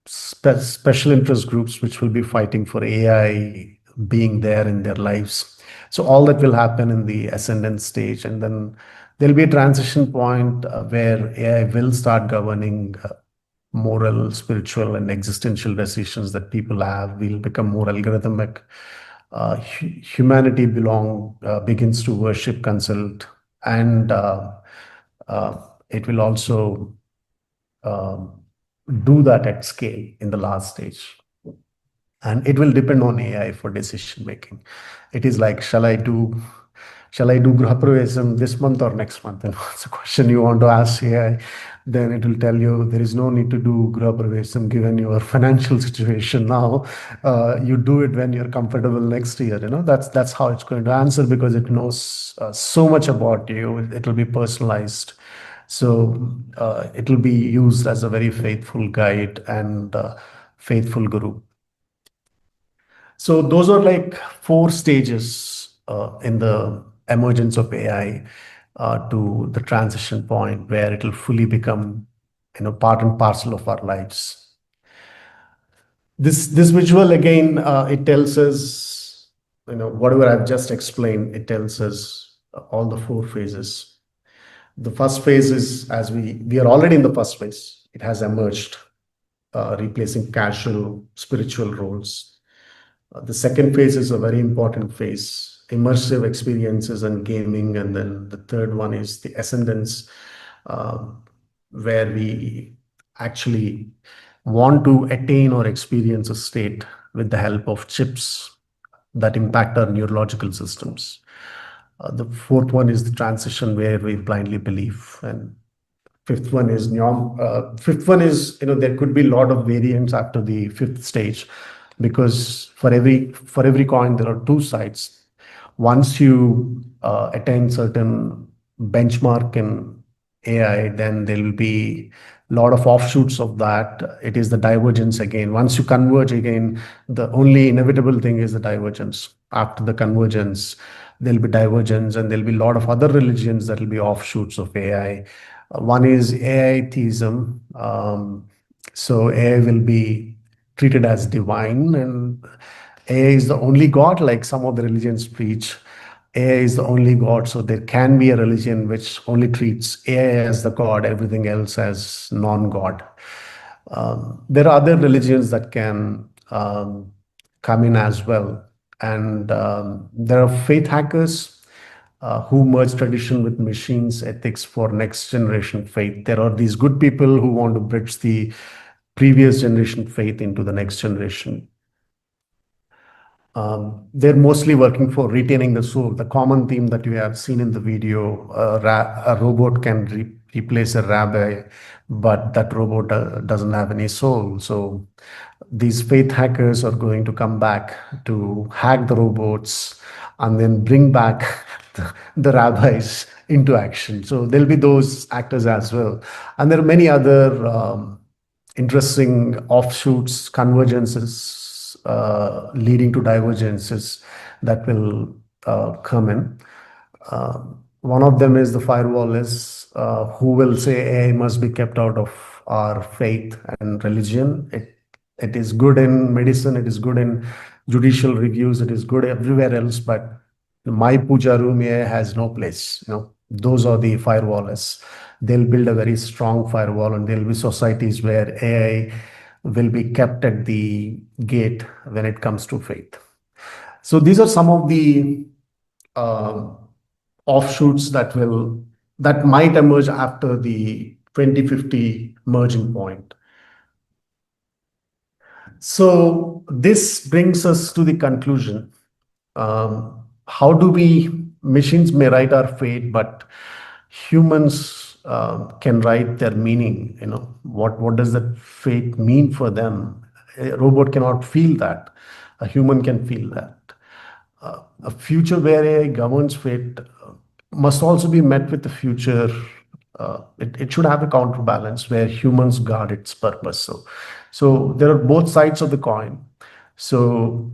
special interest groups which will be fighting for AI being there in their lives. So all that will happen in the ascendant stage, and then there'll be a transition point where AI will start governing moral, spiritual, and existential decisions that people have. Will become more algorithmic. Humanity begins to worship, consult, and it will also do that at scale in the last stage. And it will depend on AI for decision making. It is like, shall I do Graha Pravesam this month or next month? And what's the question you want to ask AI? Then it will tell you there is no need to do Graha Pravesam given your financial situation now. You do it when you're comfortable next year. That's how it's going to answer, because it knows so much about you. It will be personalized. So it will be used as a very faithful guide and faithful guru. So those are like 4 stages in the emergence of AI to the transition point where it will fully become part and parcel of our lives. This visual again, it tells us, whatever I've just explained, it tells us all the 4 phases. The first phase is, as we are already in the first phase, it has emerged, replacing casual spiritual roles. The second phase is a very important phase, immersive experiences and gaming. And then the third one is the ascendance, where we actually want to attain or experience a state with the help of chips that impact our neurological systems. The fourth one is the transition where we blindly believe, and fifth one is there could be a lot of variants after the 5th stage, because for every coin there are 2 sides. Once you attain certain benchmark in AI, then there will be a lot of offshoots of that. It is the divergence again. Once you converge again, the only inevitable thing is the divergence. After the convergence, there'll be divergence, and there'll be a lot of other religions that will be offshoots of AI. One is AI theism. So AI will be treated as divine, and AI is the only God, like some of the religions preach. AI is the only God, so there can be a religion which only treats AI as the God, everything else as non-God. There are other religions that can come in as well. And there are faith hackers who merge tradition with machines ethics for next generation faith. There are these good people who want to bridge the previous generation faith into the next generation. they're mostly working for retaining the soul. The common theme that you have seen in the video, a robot can replace a rabbi, but that robot doesn't have any soul. So these faith hackers are going to come back to hack the robots and then bring back the rabbis into action. So there'll be those actors as well. And there are many other interesting offshoots, convergences, leading to divergences that will come in. One of them is the firewallists who will say AI must be kept out of our faith and religion. It is good in medicine, it is good in judicial reviews, it is good everywhere else, but my puja room AI has no place. Those are the firewallists. They'll build a very strong firewall, and there'll be societies where AI will be kept at the gate when it comes to faith. So these are some of the offshoots that might emerge after the 2050 merging point. So this brings us to the conclusion. How do machines may write our fate, but humans can write their meaning? What does that fate mean for them? A robot cannot feel that. A human can feel that. A future where AI governs fate must also be met with the future. It should have a counterbalance where humans guard its purpose. So there are both sides of the coin. So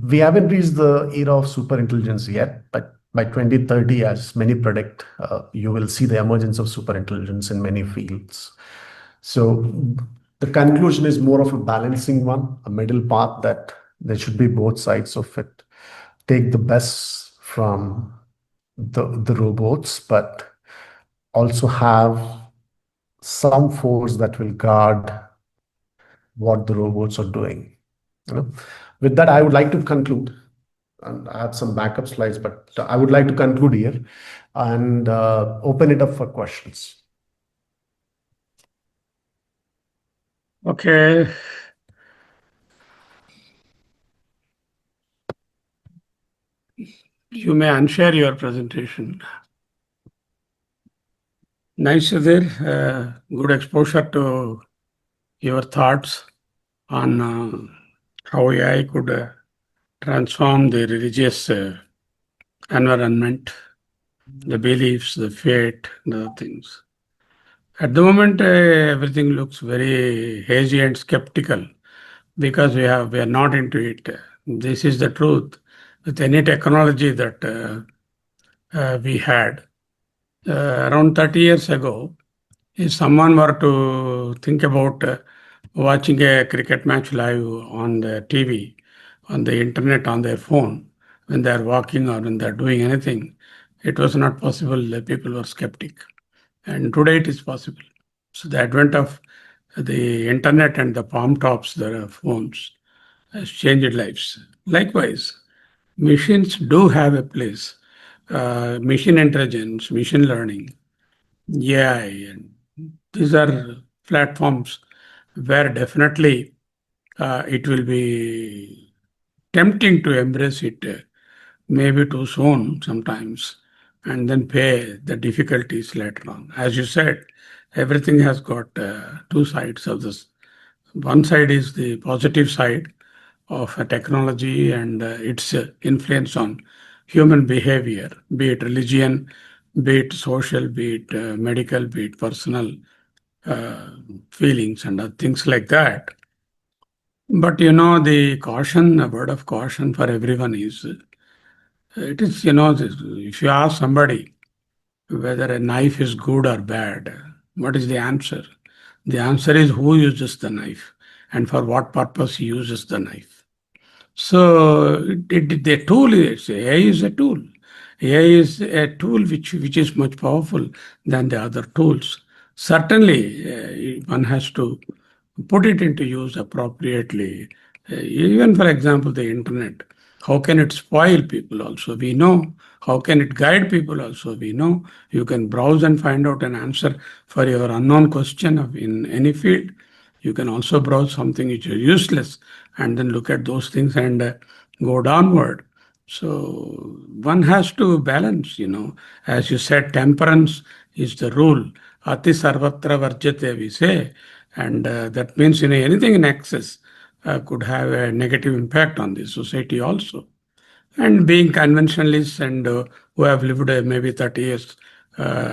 we haven't reached the era of superintelligence yet, but by 2030, as many predict, you will see the emergence of superintelligence in many fields. So the conclusion is more of a balancing one, a middle path, that there should be both sides of it. Take the best from the robots, but also have some force that will guard what the robots are doing. With that, I would like to conclude. And I have some backup slides, but I would like to conclude here and open it up for questions. Okay. You may unshare your presentation. Nice, Sudheer. Good exposure to your thoughts on how AI could transform the religious environment, the beliefs, the fate, the things. At the moment, everything looks very hazy and skeptical because we are not into it. This is the truth. With any technology that we had around 30 years ago, if someone were to think about watching a cricket match live on the TV, on the internet, on their phone, when they're walking or when they're doing anything, it was not possible. People were skeptic. And today it is possible. So the advent of the internet and the palm tops, the phones, has changed lives. Likewise, machines do have a place. Machine intelligence, machine learning, AI, and these are platforms where definitely it will be tempting to embrace it, maybe too soon sometimes, and then pay the difficulties later on. As you said, everything has got two sides of this. One side is the positive side of a technology and its influence on human behavior, be it religion, be it social, be it medical, be it personal feelings and things like that. But the caution, a word of caution for everyone is, it is, if you ask somebody whether a knife is good or bad, what is the answer? The answer is who uses the knife and for what purpose he uses the knife. So the tool is, AI is a tool. AI is a tool which is much powerful than the other tools. Certainly, one has to put it into use appropriately. Even for example, the internet. How can it spoil people also? We know. How can it guide people also? We know. You can browse and find out an answer for your unknown question in any field. You can also browse something which is useless and then look at those things and go downward. So one has to balance, as you said, temperance is the rule. Ati sarvatra varjate, we say. And that means, anything in excess could have a negative impact on the society also. And being conventionalists and who have lived maybe 30 years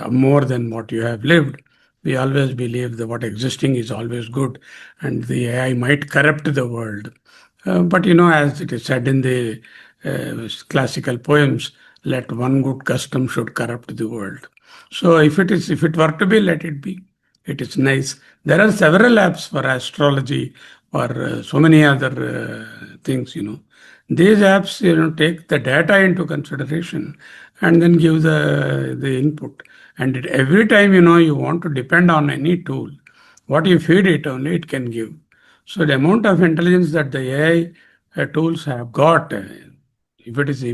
more than what you have lived, we always believe that what existing is always good and the AI might corrupt the world. But as it is said in the classical poems, let one good custom should corrupt the world. So if it were to be, let it be. It is nice. There are several apps for astrology or so many other things. These apps, take the data into consideration and then give the input. And every time, you want to depend on any tool, what you feed it, only it can give. So the amount of intelligence that the AI tools have got, if it is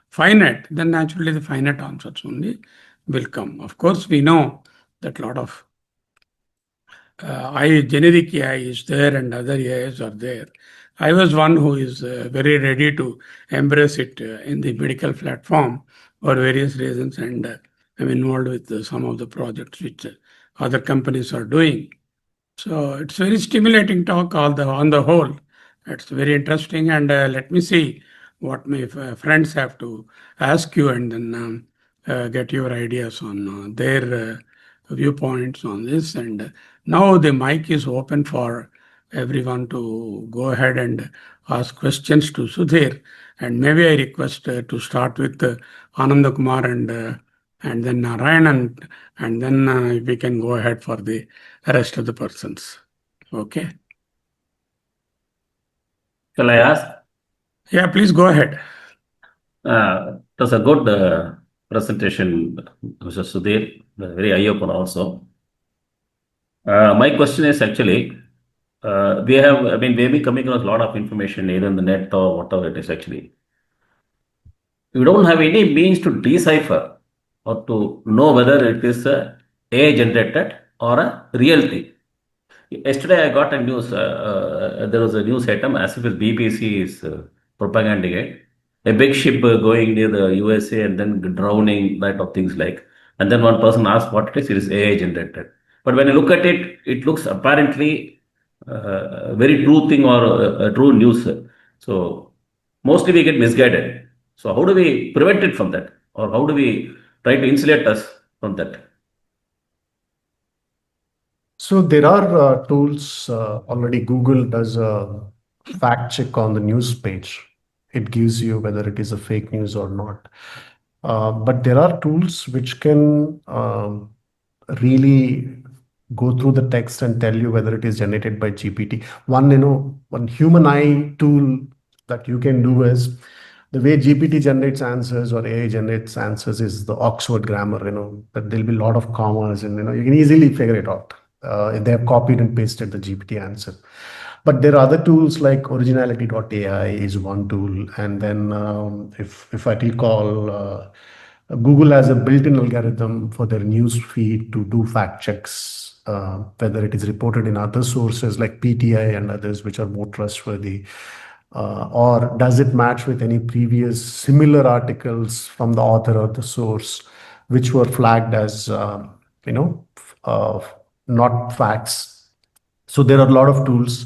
finite, then naturally the finite answers only will come. Of course, we know that a lot of generic AI is there and other AIs are there. I was one who is very ready to embrace it in the medical platform for various reasons, and I'm involved with some of the projects which other companies are doing. So it's very stimulating talk on the whole. It's very interesting, and let me see what my friends have to ask you, and then get your ideas on their viewpoints on this. And now the mic is open for everyone to go ahead and ask questions to Sudhir. And maybe I request to start with Ananda Kumar and then Narayanan, and then we can go ahead for the rest of the persons. Okay. Shall I ask? Yeah, please go ahead. It was a good presentation, Mr. Sudhir, very eye-opener also. My question is actually, we have been coming across a lot of information either in the net or whatever it is actually. We don't have any means to decipher or to know whether it is AI generated or a real thing. Yesterday I got a news, there was a news item as if BBC is propaganding it. A big ship going near the USA and then drowning, that of things like. And then one person asked what it is AI generated. But when you look at it, it looks apparently very true thing or true news. So mostly we get misguided. So how do we prevent it from that? Or how do we try to insulate us from that? So there are tools already. Google does a fact check on the news page. It gives you whether it is a fake news or not. But there are tools which can really go through the text and tell you whether it is generated by GPT. One human eye tool that you can do is the way GPT generates answers or AI generates answers is the Oxford grammar, that there'll be a lot of commas and, you can easily figure it out. They have copied and pasted the GPT answer. But there are other tools like originality.ai is one tool. And then if I recall, Google has a built-in algorithm for their news feed to do fact checks, whether it is reported in other sources like PTI and others, which are more trustworthy. Or does it match with any previous similar articles from the author or the source, which were flagged as, not facts. So there are a lot of tools.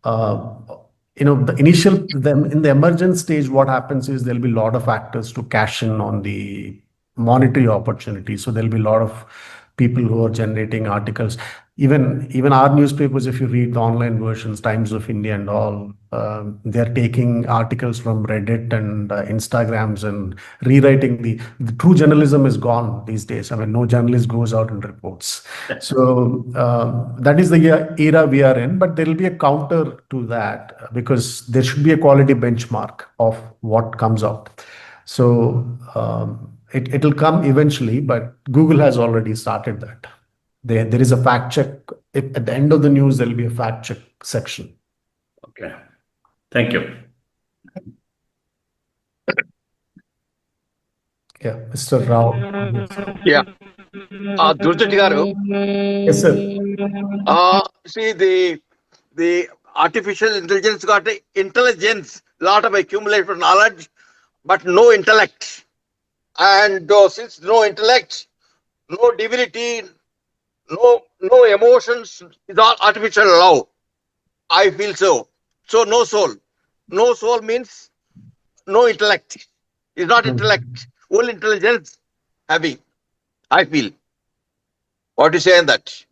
In the emergent stage, what happens is there'll be a lot of actors to cash in on the monetary opportunity. So there'll be a lot of people who are generating articles. Even our newspapers, if you read the online versions, Times of India and all, they're taking articles from Reddit and Instagrams and rewriting the true journalism is gone these days. No journalist goes out and reports. So that is the era we are in, but there will be a counter to that because there should be a quality benchmark of what comes out. So it'll come eventually, but Google has already started that. There is a fact check. At the end of the news, there will be a fact check section. Okay. Thank you. Yeah, Mr. Rao. Yeah. Dhurjati garu. Yes, sir. See, the artificial intelligence got intelligence lot of accumulation of knowledge, but no intellect. And since no intellect, no divinity, no emotions, it's all artificial love. I feel so. So no soul. No soul means no intellect. It's not intellect. Only intelligence having. I feel. What do you say on that?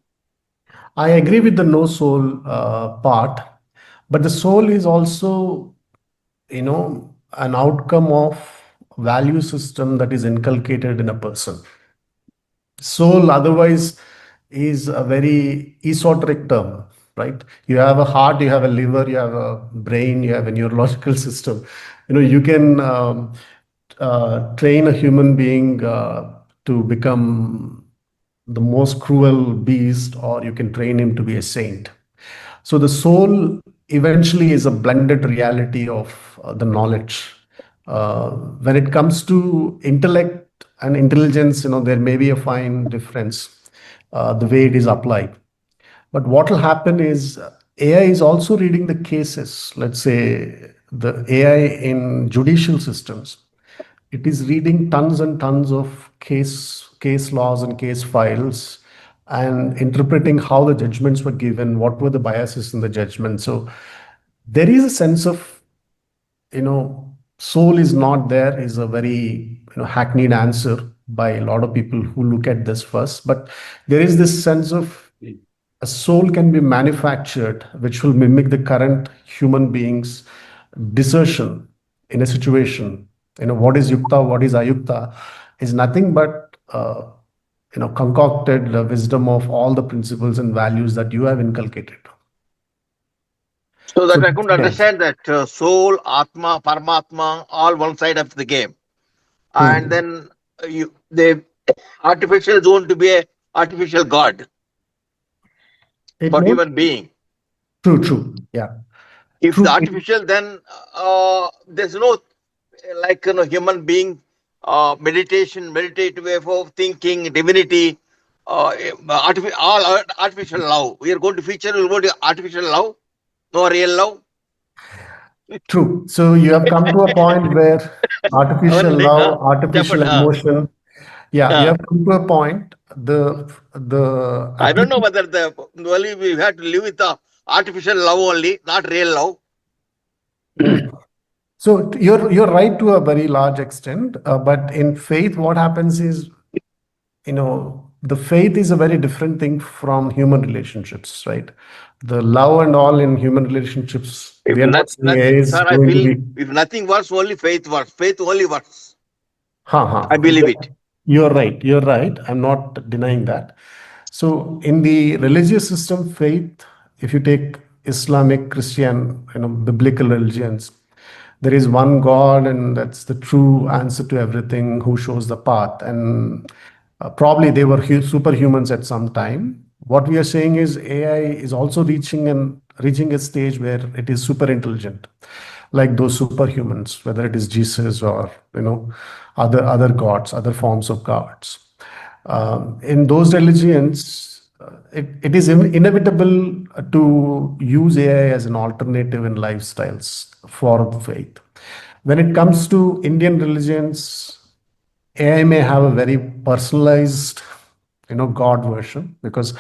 I agree with the no soul part, but the soul is also, an outcome of value system that is inculcated in a person. Soul otherwise is a very esoteric term, right? You have a heart, you have a liver, you have a brain, you have a neurological system. You can train a human being to become the most cruel beast, or you can train him to be a saint. So the soul eventually is a blended reality of the knowledge. When it comes to intellect and intelligence, there may be a fine difference the way it is applied. But what will happen is AI is also reading the cases. Let's say the AI in judicial systems, it is reading tons and tons of case laws and case files and interpreting how the judgments were given, what were the biases in the judgment. So there is a sense of, soul is not there is a very hackneyed answer by a lot of people who look at this first. But there is this sense of a soul can be manufactured, which will mimic the current human beings' desertion in a situation. What is yukta, what is ayukta, is nothing but concocted wisdom of all the principles and values that you have inculcated. So that I couldn't understand that soul, Atma, Paramatma, all one side of the game. And then the artificial is going to be a artificial God for human being. True. Yeah. If the artificial, then there's no human being meditation, meditative way of thinking, divinity, all artificial love. We are going to feature, we'll go to artificial love, no real love. True. So you have come to a point where artificial love, artificial emotion. Yeah, you have come to a point. I don't know whether only we have to live with the artificial love only, not real love. So you're right to a very large extent, but in faith, what happens is, the faith is a very different thing from human relationships, right? The love and all in human relationships, we are not saying is sir, going to be. If nothing works, only faith works. Faith only works. I believe it. You're right. I'm not denying that. So in the religious system, faith, if you take Islamic, Christian, biblical religions, there is one God, and that's the true answer to everything, who shows the path. And probably they were superhumans at some time. What we are saying is AI is also reaching a stage where it is super intelligent, like those superhumans, whether it is Jesus or other gods, other forms of gods. In those religions, it is inevitable to use AI as an alternative in lifestyles for the faith. When it comes to Indian religions, AI may have a very personalized, God version, because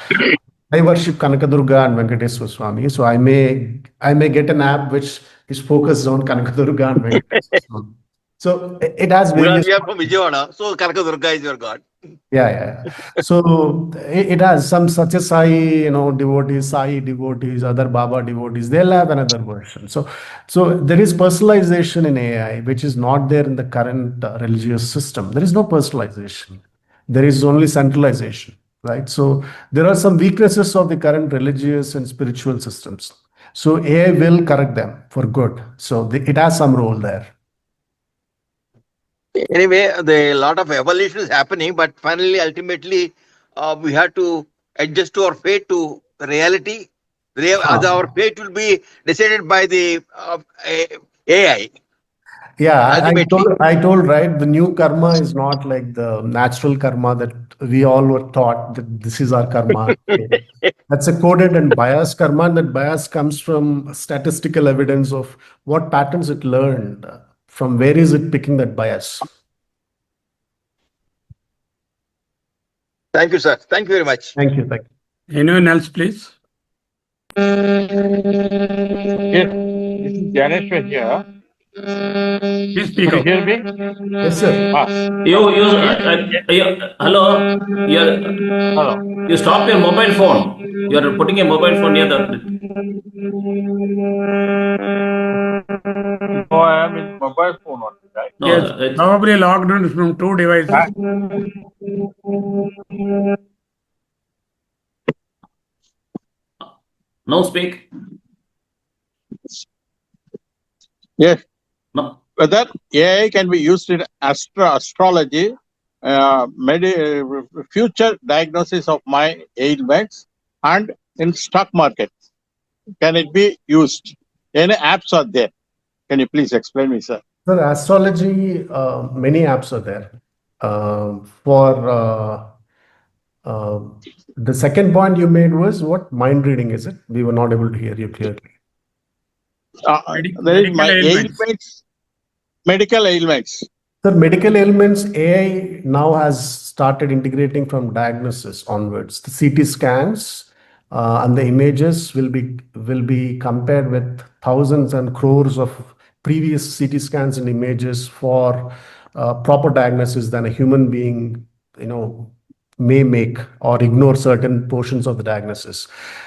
I worship Kanakadurga and Venkateswara Swami, so I may get an app which is focused on Kanakadurga and Venkateswara Swami. So it has various. We are from Vijayawada, so Kanakadurga is your God. Yeah. So it has some Satya Sai, devotees, Sai devotees, other Baba devotees. They'll have another version. So there is personalization in AI, which is not there in the current religious system. There is no personalization. There is only centralization, right? So there are some weaknesses of the current religious and spiritual systems. So AI will correct them for good. So it has some role there. Anyway, a lot of evolution is happening, but finally, ultimately, we have to adjust to our fate to the reality. Our fate will be decided by the AI. Yeah, ultimately. I told, right, the new karma is not like the natural karma that we all were taught that this is our karma. That's a coded and biased karma, and that bias comes from statistical evidence of what patterns it learned. From where is it picking that bias? Thank you, sir. Thank you very much. Thank you. Thank you. Anyone else, please? Yes, this is Janeshwar here. Please speak Could you up. hear me? Yes, sir. Hello. Hello. You stop your mobile phone. You are putting a mobile phone near the. No, I am in mobile phone only, right? Yes, probably logged in from 2 devices. Now speak. Yes. No. Whether AI can be used in astrology, future diagnosis of my ailments, and in stock market, can it be used? Any apps are there? Can you please explain me, sir? For astrology, many apps are there. The second point you made was what? Mind reading, is it? We were not able to hear you clearly. There is my ailments, medical ailments. So medical ailments, AI now has started integrating from diagnosis onwards. The CT scans and the images will be compared with thousands and crores of previous CT scans and images for proper diagnosis than a human being, may make or ignore certain portions of the diagnosis.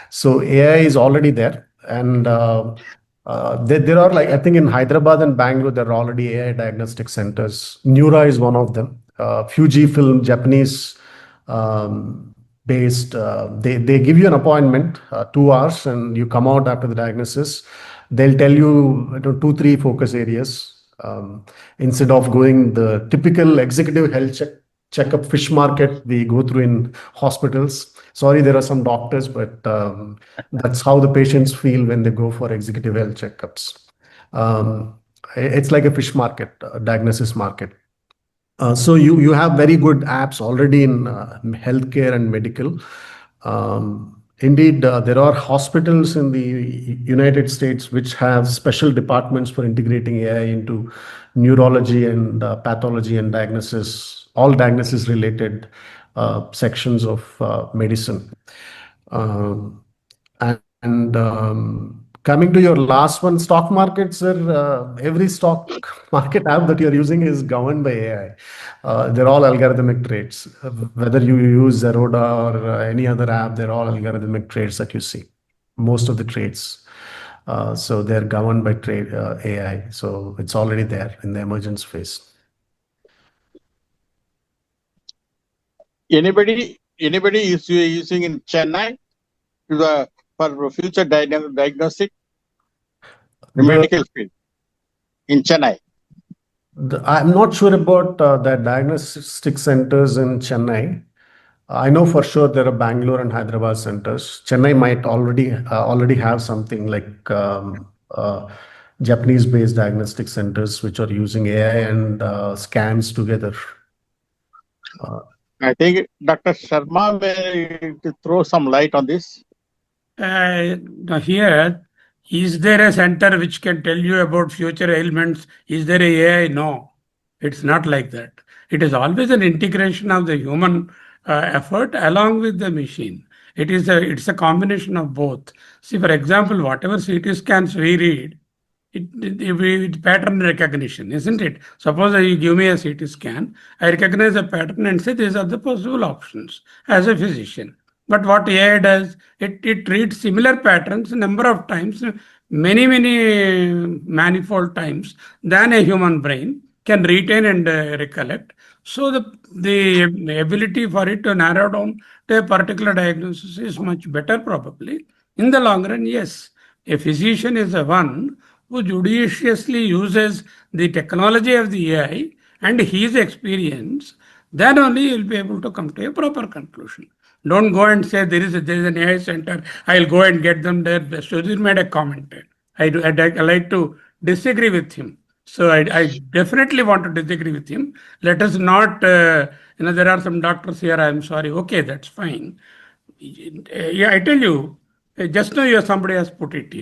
So AI is already there, and there are, like, I think in Hyderabad and Bangalore, there are already AI diagnostic centers. Neura is one of them. Fujifilm, Japanese based, they give you an appointment, 2 hours, and you come out after the diagnosis. They'll tell you, 2, 3 focus areas. Instead of going the typical executive health checkup fish market we go through in hospitals. Sorry, there are some doctors, but that's how the patients feel when they go for executive health checkups. It's like a fish market, diagnosis market. So you have very good apps already in healthcare and medical. Indeed, there are hospitals in the United States which have special departments for integrating AI into neurology and pathology and diagnosis, all diagnosis related sections of medicine. Coming to your last one, stock markets, sir, every stock market app that you're using is governed by AI. They're all algorithmic trades. Whether you use Zerodha or any other app, they're all algorithmic trades that you see. Most of the trades. So they're governed by AI. So it's already there in the emergence phase. Anybody is using in Chennai for future diagnostic medical field in Chennai? I'm not sure about the diagnostic centers in Chennai. I know for sure there are Bangalore and Hyderabad centers. Chennai might already have something like Japanese-based diagnostic centers which are using AI and scans together. I think Dr. Sharma may throw some light on this. Here, is there a center which can tell you about future ailments? Is there a AI? No, it's not like that. It is always an integration of the human effort along with the machine. It's a combination of both. See, for example, whatever CT scans we read, it pattern recognition, isn't it? Suppose you give me a CT scan, I recognize a pattern and say these are the possible options as a physician. But what AI does, it reads similar patterns a number of times, many manifold times than a human brain can retain and recollect. So the ability for it to narrow down to a particular diagnosis is much better probably. In the long run, yes, a physician is the one who judiciously uses the technology of the AI and his experience, then only you'll be able to come to a proper conclusion. Don't go and say there is an AI center, I'll go and get them there. Sudhir made a comment. I'd like to disagree with him. So I definitely want to disagree with him. Let us not, there are some doctors here, I'm sorry. Okay, that's fine. Yeah, I tell you, just now somebody has put it,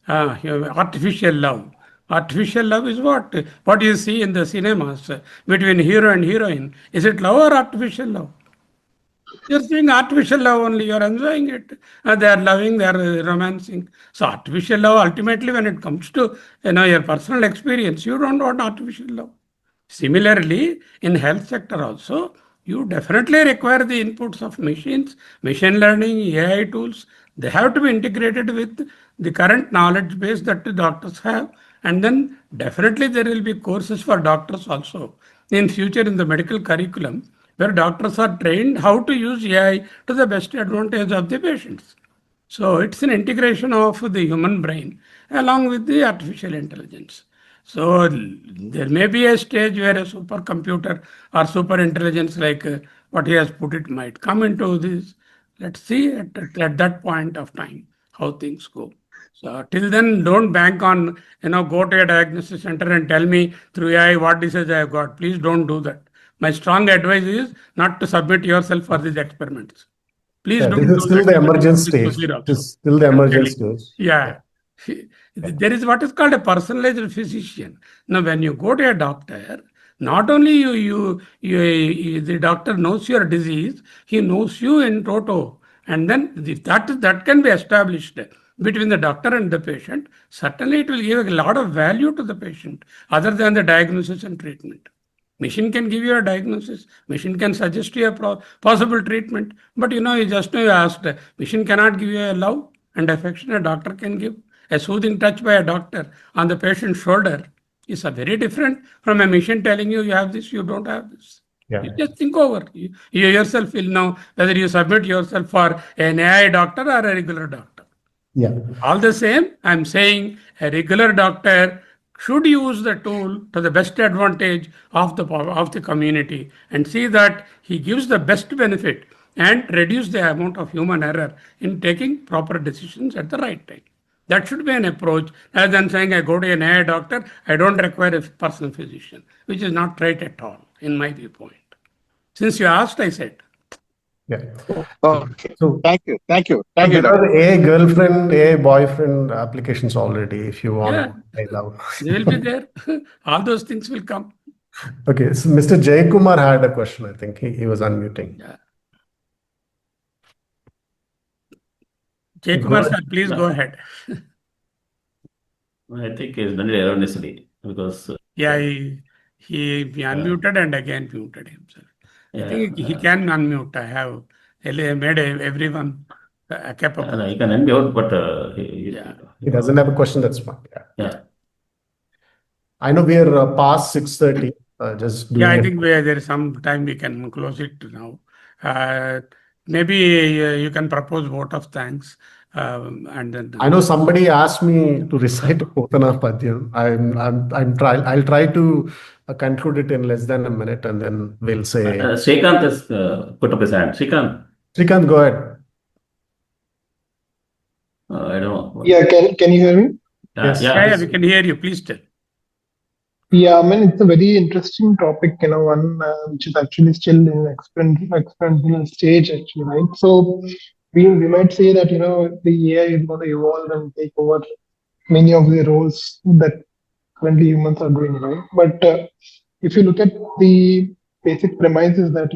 artificial love. Artificial love is what? What you see in the cinemas between hero and heroine. Is it love or artificial love? You're seeing artificial love only, you're enjoying it. They are loving, they are romancing. So artificial love, ultimately, when it comes to your personal experience, you don't want artificial love. Similarly, in health sector also, you definitely require the inputs of machines, machine learning, AI tools. They have to be integrated with the current knowledge base that the doctors have. And then definitely there will be courses for doctors also in future in the medical curriculum, where doctors are trained how to use AI to the best advantage of the patients. So it's an integration of the human brain along with the artificial intelligence. So there may be a stage where a supercomputer or super intelligence like what he has put it might come into this. Let's see at that point of time how things go. So till then, don't bank on, go to a diagnosis center and tell me through AI what disease I have got. Please don't do that. My strong advice is not to submit yourself for these experiments. Please Yeah, don't this is do still that. the emergent stage. Sudheer It is also. still the I'm emergent telling. stage. Yeah. There is what is called a personalized physician. Now, when you go to a doctor, not only the doctor knows your disease, he knows you in toto. And then if that can be established between the doctor and the patient, certainly it will give a lot of value to the patient other than the diagnosis and treatment. Machine can give you a diagnosis. Machine can suggest you a possible treatment. But you just now you asked, machine cannot give you a love and affection a doctor can give. A soothing touch by a doctor on the patient's shoulder is a very different from a machine telling you have this, you don't have this. Yeah. You just think over. You yourself will know whether you submit yourself for an AI doctor or a regular doctor. Yeah. All the same, I'm saying a regular doctor should use the tool to the best advantage of the community and see that he gives the best benefit and reduce the amount of human error in taking proper decisions at the right time. That should be an approach rather than saying I go to an AI doctor, I don't require a personal physician, which is not right at all in my viewpoint. Since you asked, I said. Yeah. Okay. So thank you. there are AI girlfriend, AI boyfriend applications already. If you want Yeah, AI love, they will be there. All those things will come. Okay, so Mr. Jaykumar had a question. I think he was unmuting. Yeah. Jaykumar sir, please go ahead. I think he's done it erroneously because. Yeah, he unmuted and again muted himself. I Yeah, think he can unmute. I have made everyone capable. he can unmute, but He doesn't have a question. That's fine. Yeah. I know we are past 6:30. Just doing I it. think there is some time we can close it now. Maybe you can propose vote of thanks, and then. I know somebody asked me to recite Potana Padyam. I'll try to conclude it in less than a minute, and then we'll say. Srikanth has put up his hand. Srikanth, go ahead. I don't know. Yeah, can you hear me? Yes. Yeah, we can hear you. Please tell. Yeah, I mean, it's a very interesting topic, one which is actually still in experimental stage, actually, right? So we might say that, the AI is going to evolve and take over many of the roles that currently humans are doing, right? But if you look at the basic premise is that,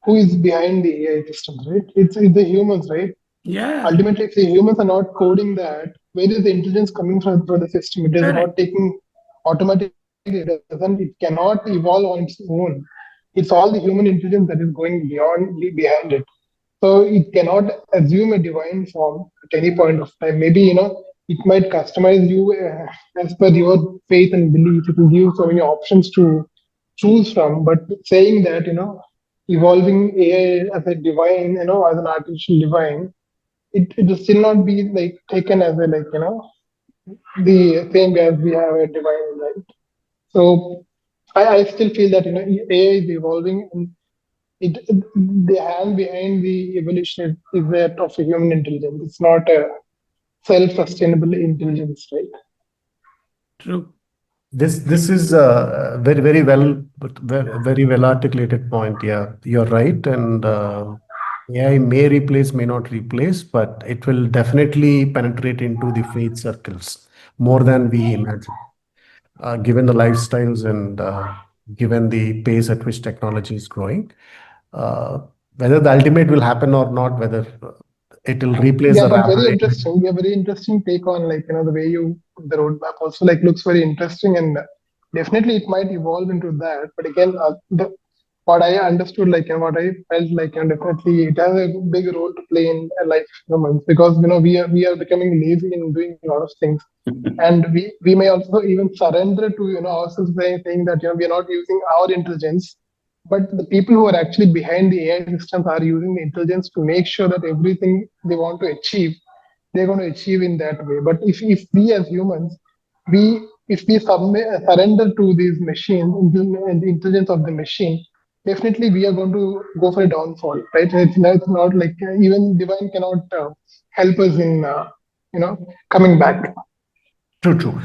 who is behind the AI systems, right? It's the humans, right? Yeah. Ultimately, if the humans are not coding that, where is the intelligence coming from for the system? It is not taking automatically. It cannot evolve on its own. It's all the human intelligence that is going behind it. So it cannot assume a divine form at any point of time. Maybe it might customize you as per your faith and belief. It will give you so many options to choose from. But saying that evolving AI as a divine, as an artificial divine, it will still not be like taken as a the same way as we have a divine, right? So I still feel that AI is evolving, and the hand behind the evolution is that of a human intelligence. It's not a self-sustainable intelligence, right? True. This is a very well, but very well articulated point. Yeah, you're right. And AI may replace, may not replace, but it will definitely penetrate into the faith circles more than we imagine, given the lifestyles and given the pace at which technology is growing. Uh, Whether the ultimate will happen or not, whether it will replace Yeah, the but very rabbi. interesting. Yeah, very interesting take on the way you put the roadmap also looks very interesting, and definitely it might evolve into that. But again, what I understood and what I felt definitely it has a big role to play in life humans, because we are becoming lazy in doing a lot of things, and we may also even surrender to ourselves by saying that we are not using our intelligence, but the people who are actually behind the AI systems are using the intelligence to make sure that everything they want to achieve, they're going to achieve in that way. But if we as humans, if we surrender to these machines and the intelligence of the machine, definitely we are going to go for a downfall, right? It's not like even divine cannot help us in coming back. True.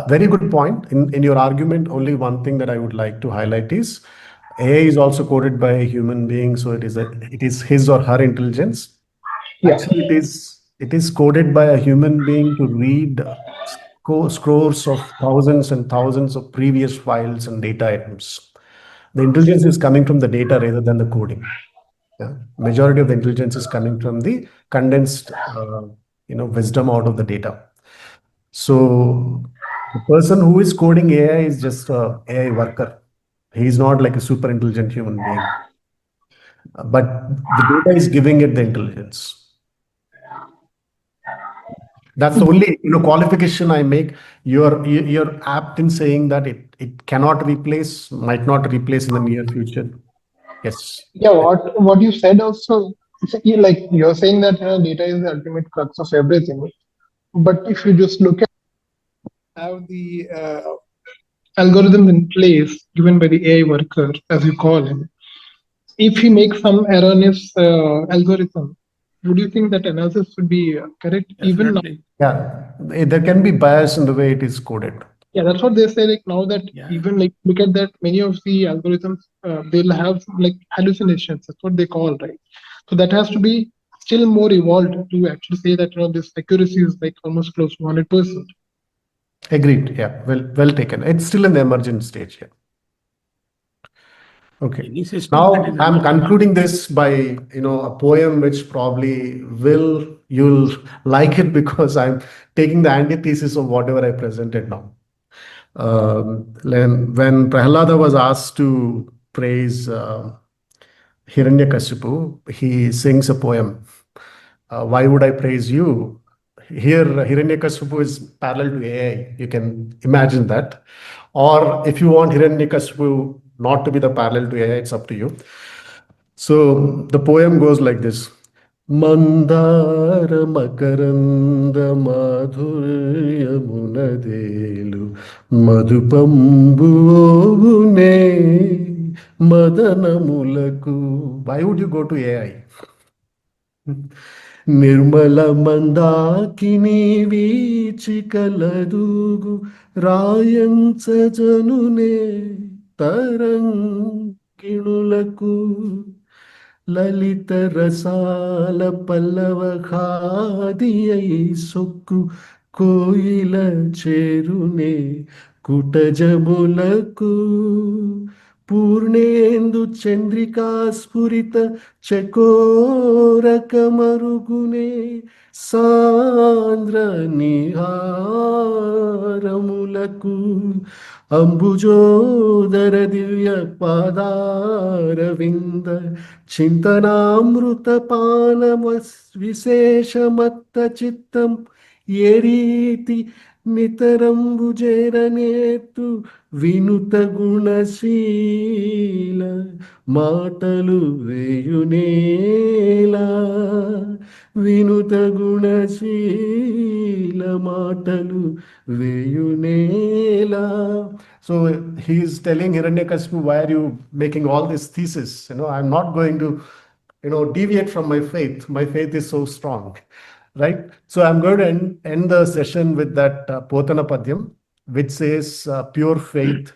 Very good point. In your argument, only one thing that I would like to highlight is AI is also coded by a human being, so it is his or her intelligence. Yeah. Actually, it is coded by a human being to read scores of thousands and thousands of previous files and data items. The intelligence is coming from the data rather than the coding. Yeah. Majority of the intelligence is coming from the condensed, wisdom out of the data. So the person who is coding AI is just a AI worker. He's not like a super intelligent human being. But the data is giving it the intelligence. That's the only qualification I make. You're apt in saying that it cannot replace, might not replace in the near future. Yes. Yeah, what you said also, you're saying that data is the ultimate crux of everything. But if you just look at have the algorithm in place given by the AI worker, as you call him, if he makes some erroneous algorithm, would you think that analysis would be correct? Definitely. Yeah, there can be bias in the way it is coded. Yeah, that's what they say. Now that even look at that, many of the algorithms they'll have hallucinations. That's what they call, right? So that has to be still more evolved to actually say that this accuracy is almost close to 100%. Agreed. Yeah, well taken. It's still in the emergent stage here. Okay. Now I'm concluding this by a poem which probably you'll like it because I'm taking the antithesis of whatever I presented now. When Prahlada was asked to praise Hiranyakashipu, he sings a poem. Why would I praise you? Here, Hiranyakashipu is parallel to AI. You can imagine that. Or if you want Hiranyakashipu not to be the parallel to AI, it's up to you. So the poem goes like this. Mandara makaranda madhurya munadelu madhupambune madanamulaku. Why would you go to AI? Nirmala Mandakini వీచికలదుగు రాయంచజనునే తరంగిణులకు లలిత రసాల పల్లవఖాది అయి సొక్కు కోయిల చేరునే కుటజములకు పూర్ణేందు చంద్రికా స్ఫురిత చకోరక మరుగునే సాంద్ర నిహారములకు అంబుజోదర దివ్య పాదారవింద చింతనామృత పానమ విశేషమత్త చిత్తం ఏ రీతి నితరంబు చేరనేతు వినుత గుణశీల మాటలు వేయునేలా వినుత గుణశీల మాటలు వేయునేలా. So he is telling Hiranyakashipu, why are you making all this thesis? I'm not going to deviate from my faith. My faith is so strong. Right? So I'm going to end the session with that Potana Padyam. which says pure faith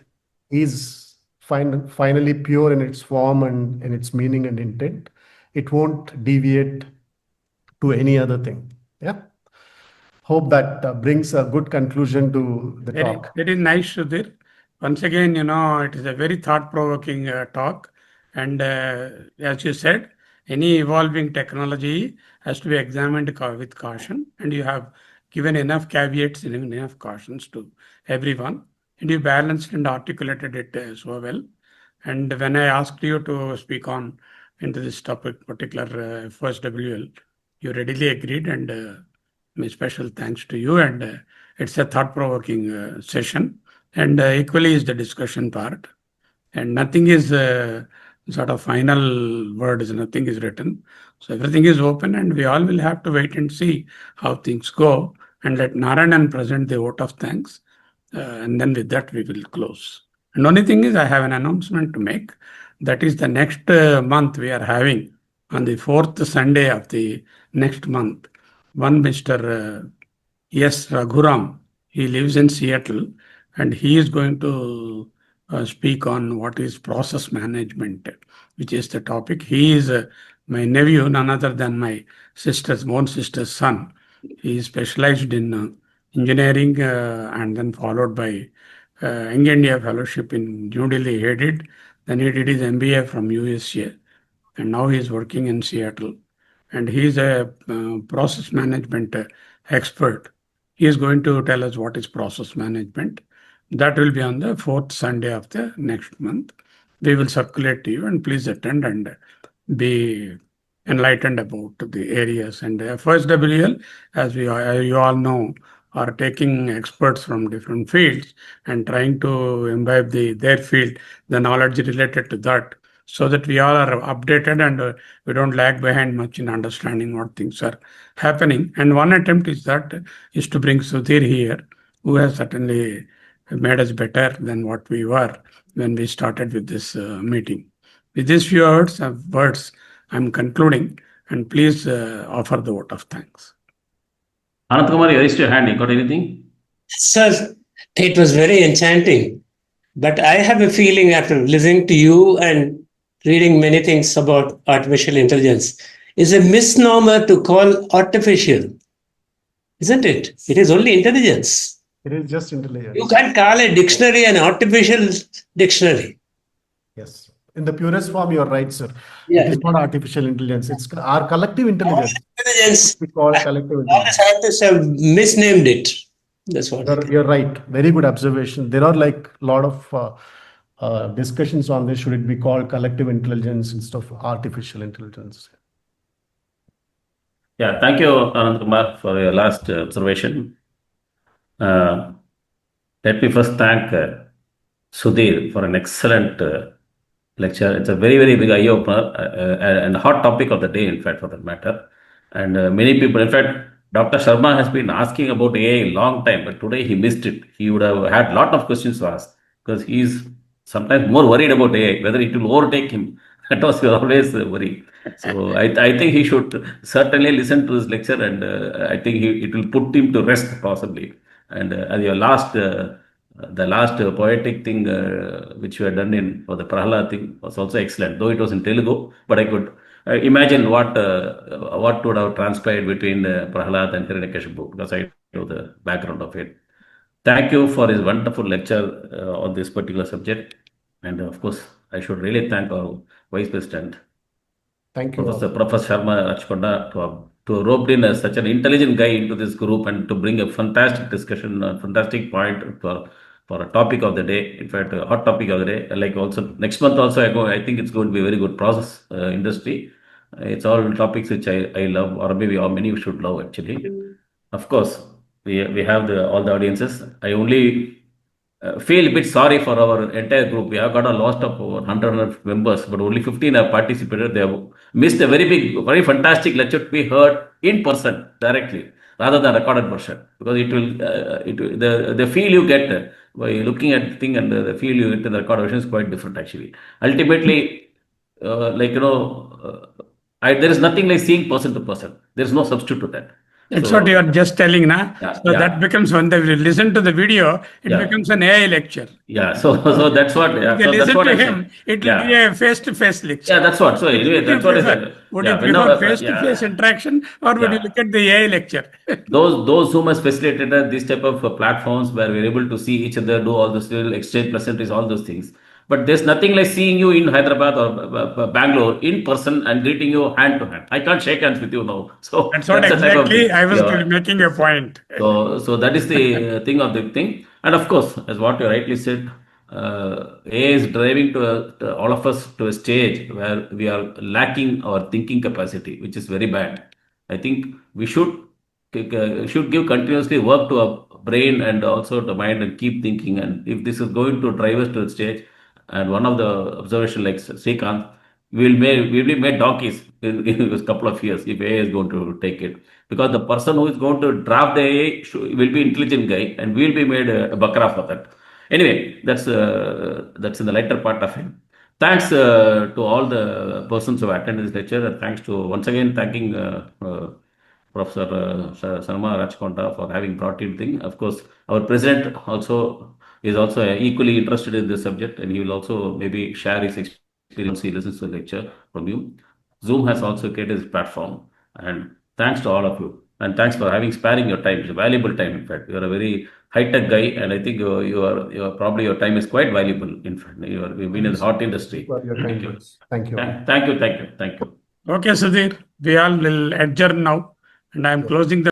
is finally pure in its form and in its meaning and intent. It won't deviate to any other thing. Yeah. Hope that brings a good conclusion to the talk. Very nice, Sudhir. Once again, it is a very thought-provoking talk. And as you said, any evolving technology has to be examined with caution. And you have given enough caveats and enough cautions to everyone. And you balanced and articulated it so well. And when I asked you to speak on into this topic, particular FOSWL, you readily agreed, and my special thanks to you. And it's a thought-provoking session, and equally is the discussion part. And nothing is sort of final words, nothing is written. So everything is open, and we all will have to wait and see how things go, and let Narayanan present the vote of thanks. And then with that, we will close. And only thing is, I have an announcement to make. That is the next month we are having on the 4th Sunday of the next month. One Mr. S. Raghuram, he lives in Seattle, and he is going to speak on what is process management, which is the topic. He is my nephew, none other than my own sister's son. He is specialized in engineering and then followed by Young India Fellowship in New Delhi, he did. Then he did his MBA from USA, and now he is working in Seattle. And he is a process management expert. He is going to tell us what is process management. That will be on the 4th Sunday of the next month. We will circulate to you, and please attend and be enlightened about the areas. And FOSWL, as you all know, are taking experts from different fields and trying to imbibe their field, the knowledge related to that, so that we all are updated and we don't lag behind much in understanding what things are happening. And one attempt is to bring Sudhir here, who has certainly made us better than what we were when we started with this meeting. With these few words, I'm concluding, and please offer the vote of thanks. Anand Kumar, you raised your hand. You got anything? Sir, it was very enchanting. But I have a feeling after listening to you and reading many things about artificial intelligence, it's a misnomer to call artificial, isn't it? It is only intelligence. It is just intelligence. You can't call a dictionary an artificial dictionary. Yes. In the purest form, you're right, sir. Yeah. It is not artificial intelligence. It's our collective intelligence. Intelligence. We call collective intelligence. All the scientists have misnamed it. That's what. You're right. Very good observation. There are like a lot of discussions on this. Should it be called collective intelligence instead of artificial intelligence? Yeah, thank you, Anand Kumar, for your last observation. Let me first thank Sudhir for an excellent lecture. It's a very, very big eye-opener and a hot topic of the day, in fact, for that matter. And many people, in fact, Dr. Sharma has been asking about AI a long time, but today he missed it. He would have had a lot of questions to ask, because he is sometimes more worried about AI, whether it will overtake him. That was always a worry. So I think he should certainly listen to this lecture, and I think it will put him to rest possibly. And as your the last poetic thing which you had done for the Prahalad thing was also excellent, though it was in Telugu, but I could imagine what would have transpired between Prahalad and Hiranyakashipu, because I know the background of it. Thank you for his wonderful lecture on this particular subject. And of course, I should really thank our Vice President, Thank you, Professor Sharma Rajkonda, to have roped in such an intelligent guy into this group and to bring a fantastic discussion, a fantastic point for a topic of the day. In fact, a hot topic of the day. Like also next month also, I think it's going to be a very good process industry. It's all topics which I love, or maybe many should love actually. Of course, we have all the audiences. I only feel a bit sorry for our entire group. We have got a loss of over 100 members, but only 15 have participated. They have missed a very fantastic lecture to be heard in person directly, rather than recorded version, because the feel you get by looking at the thing and the feel you get in the recorded version is quite different actually. Ultimately, there is nothing like seeing person to person. There is no substitute to that. That's what you are just telling, na? Yeah, So that becomes, when they listen to the video, it becomes an AI lecture. Yeah, so that's what. If they listen to him, it will be a face-to-face lecture. Yeah, that's what. So Which anyway, would you that's what is prefer? it. Would Yeah, you prefer face-to-face interaction, or would you look at the AI lecture? Those whom has facilitated this type of platforms where we're able to see each other, do all this little exchange pleasantries, all those things. But there's nothing like seeing you in Hyderabad or Bangalore in person and greeting you hand to hand. I can't shake hands with you now. So That's what the type of exactly thing. I was making a point. So that is the thing of the thing. And of course, as what you rightly said, AI is driving to all of us to a stage where we are lacking our thinking capacity, which is very bad. I think we should give continuously work to our brain and also to mind and keep thinking. And if this is going to drive us to the stage, and one of the observation like Srikanth, we'll be made donkeys in a couple of years if AI is going to take it. Because the person who is going to draft the AI will be intelligent guy, and we'll be made a bakra for that. Anyway, that's in the lighter part of it. Thanks to all the persons who attended this lecture, and thanks to once again thanking Professor Sarma Rajkonda for having brought in thing. Of course, our president also is also equally interested in this subject, and he will also maybe share his experience. He listens to the lecture from you. Zoom has also created this platform, and thanks to all of you, and thanks for sparing your time. It's a valuable time. In fact, you are a very high-tech guy, and I think you are probably your time is quite valuable. In fact, you've been in the hot industry. Thank you. Thank you. Okay, Sudhir, we all will adjourn now, and I am closing the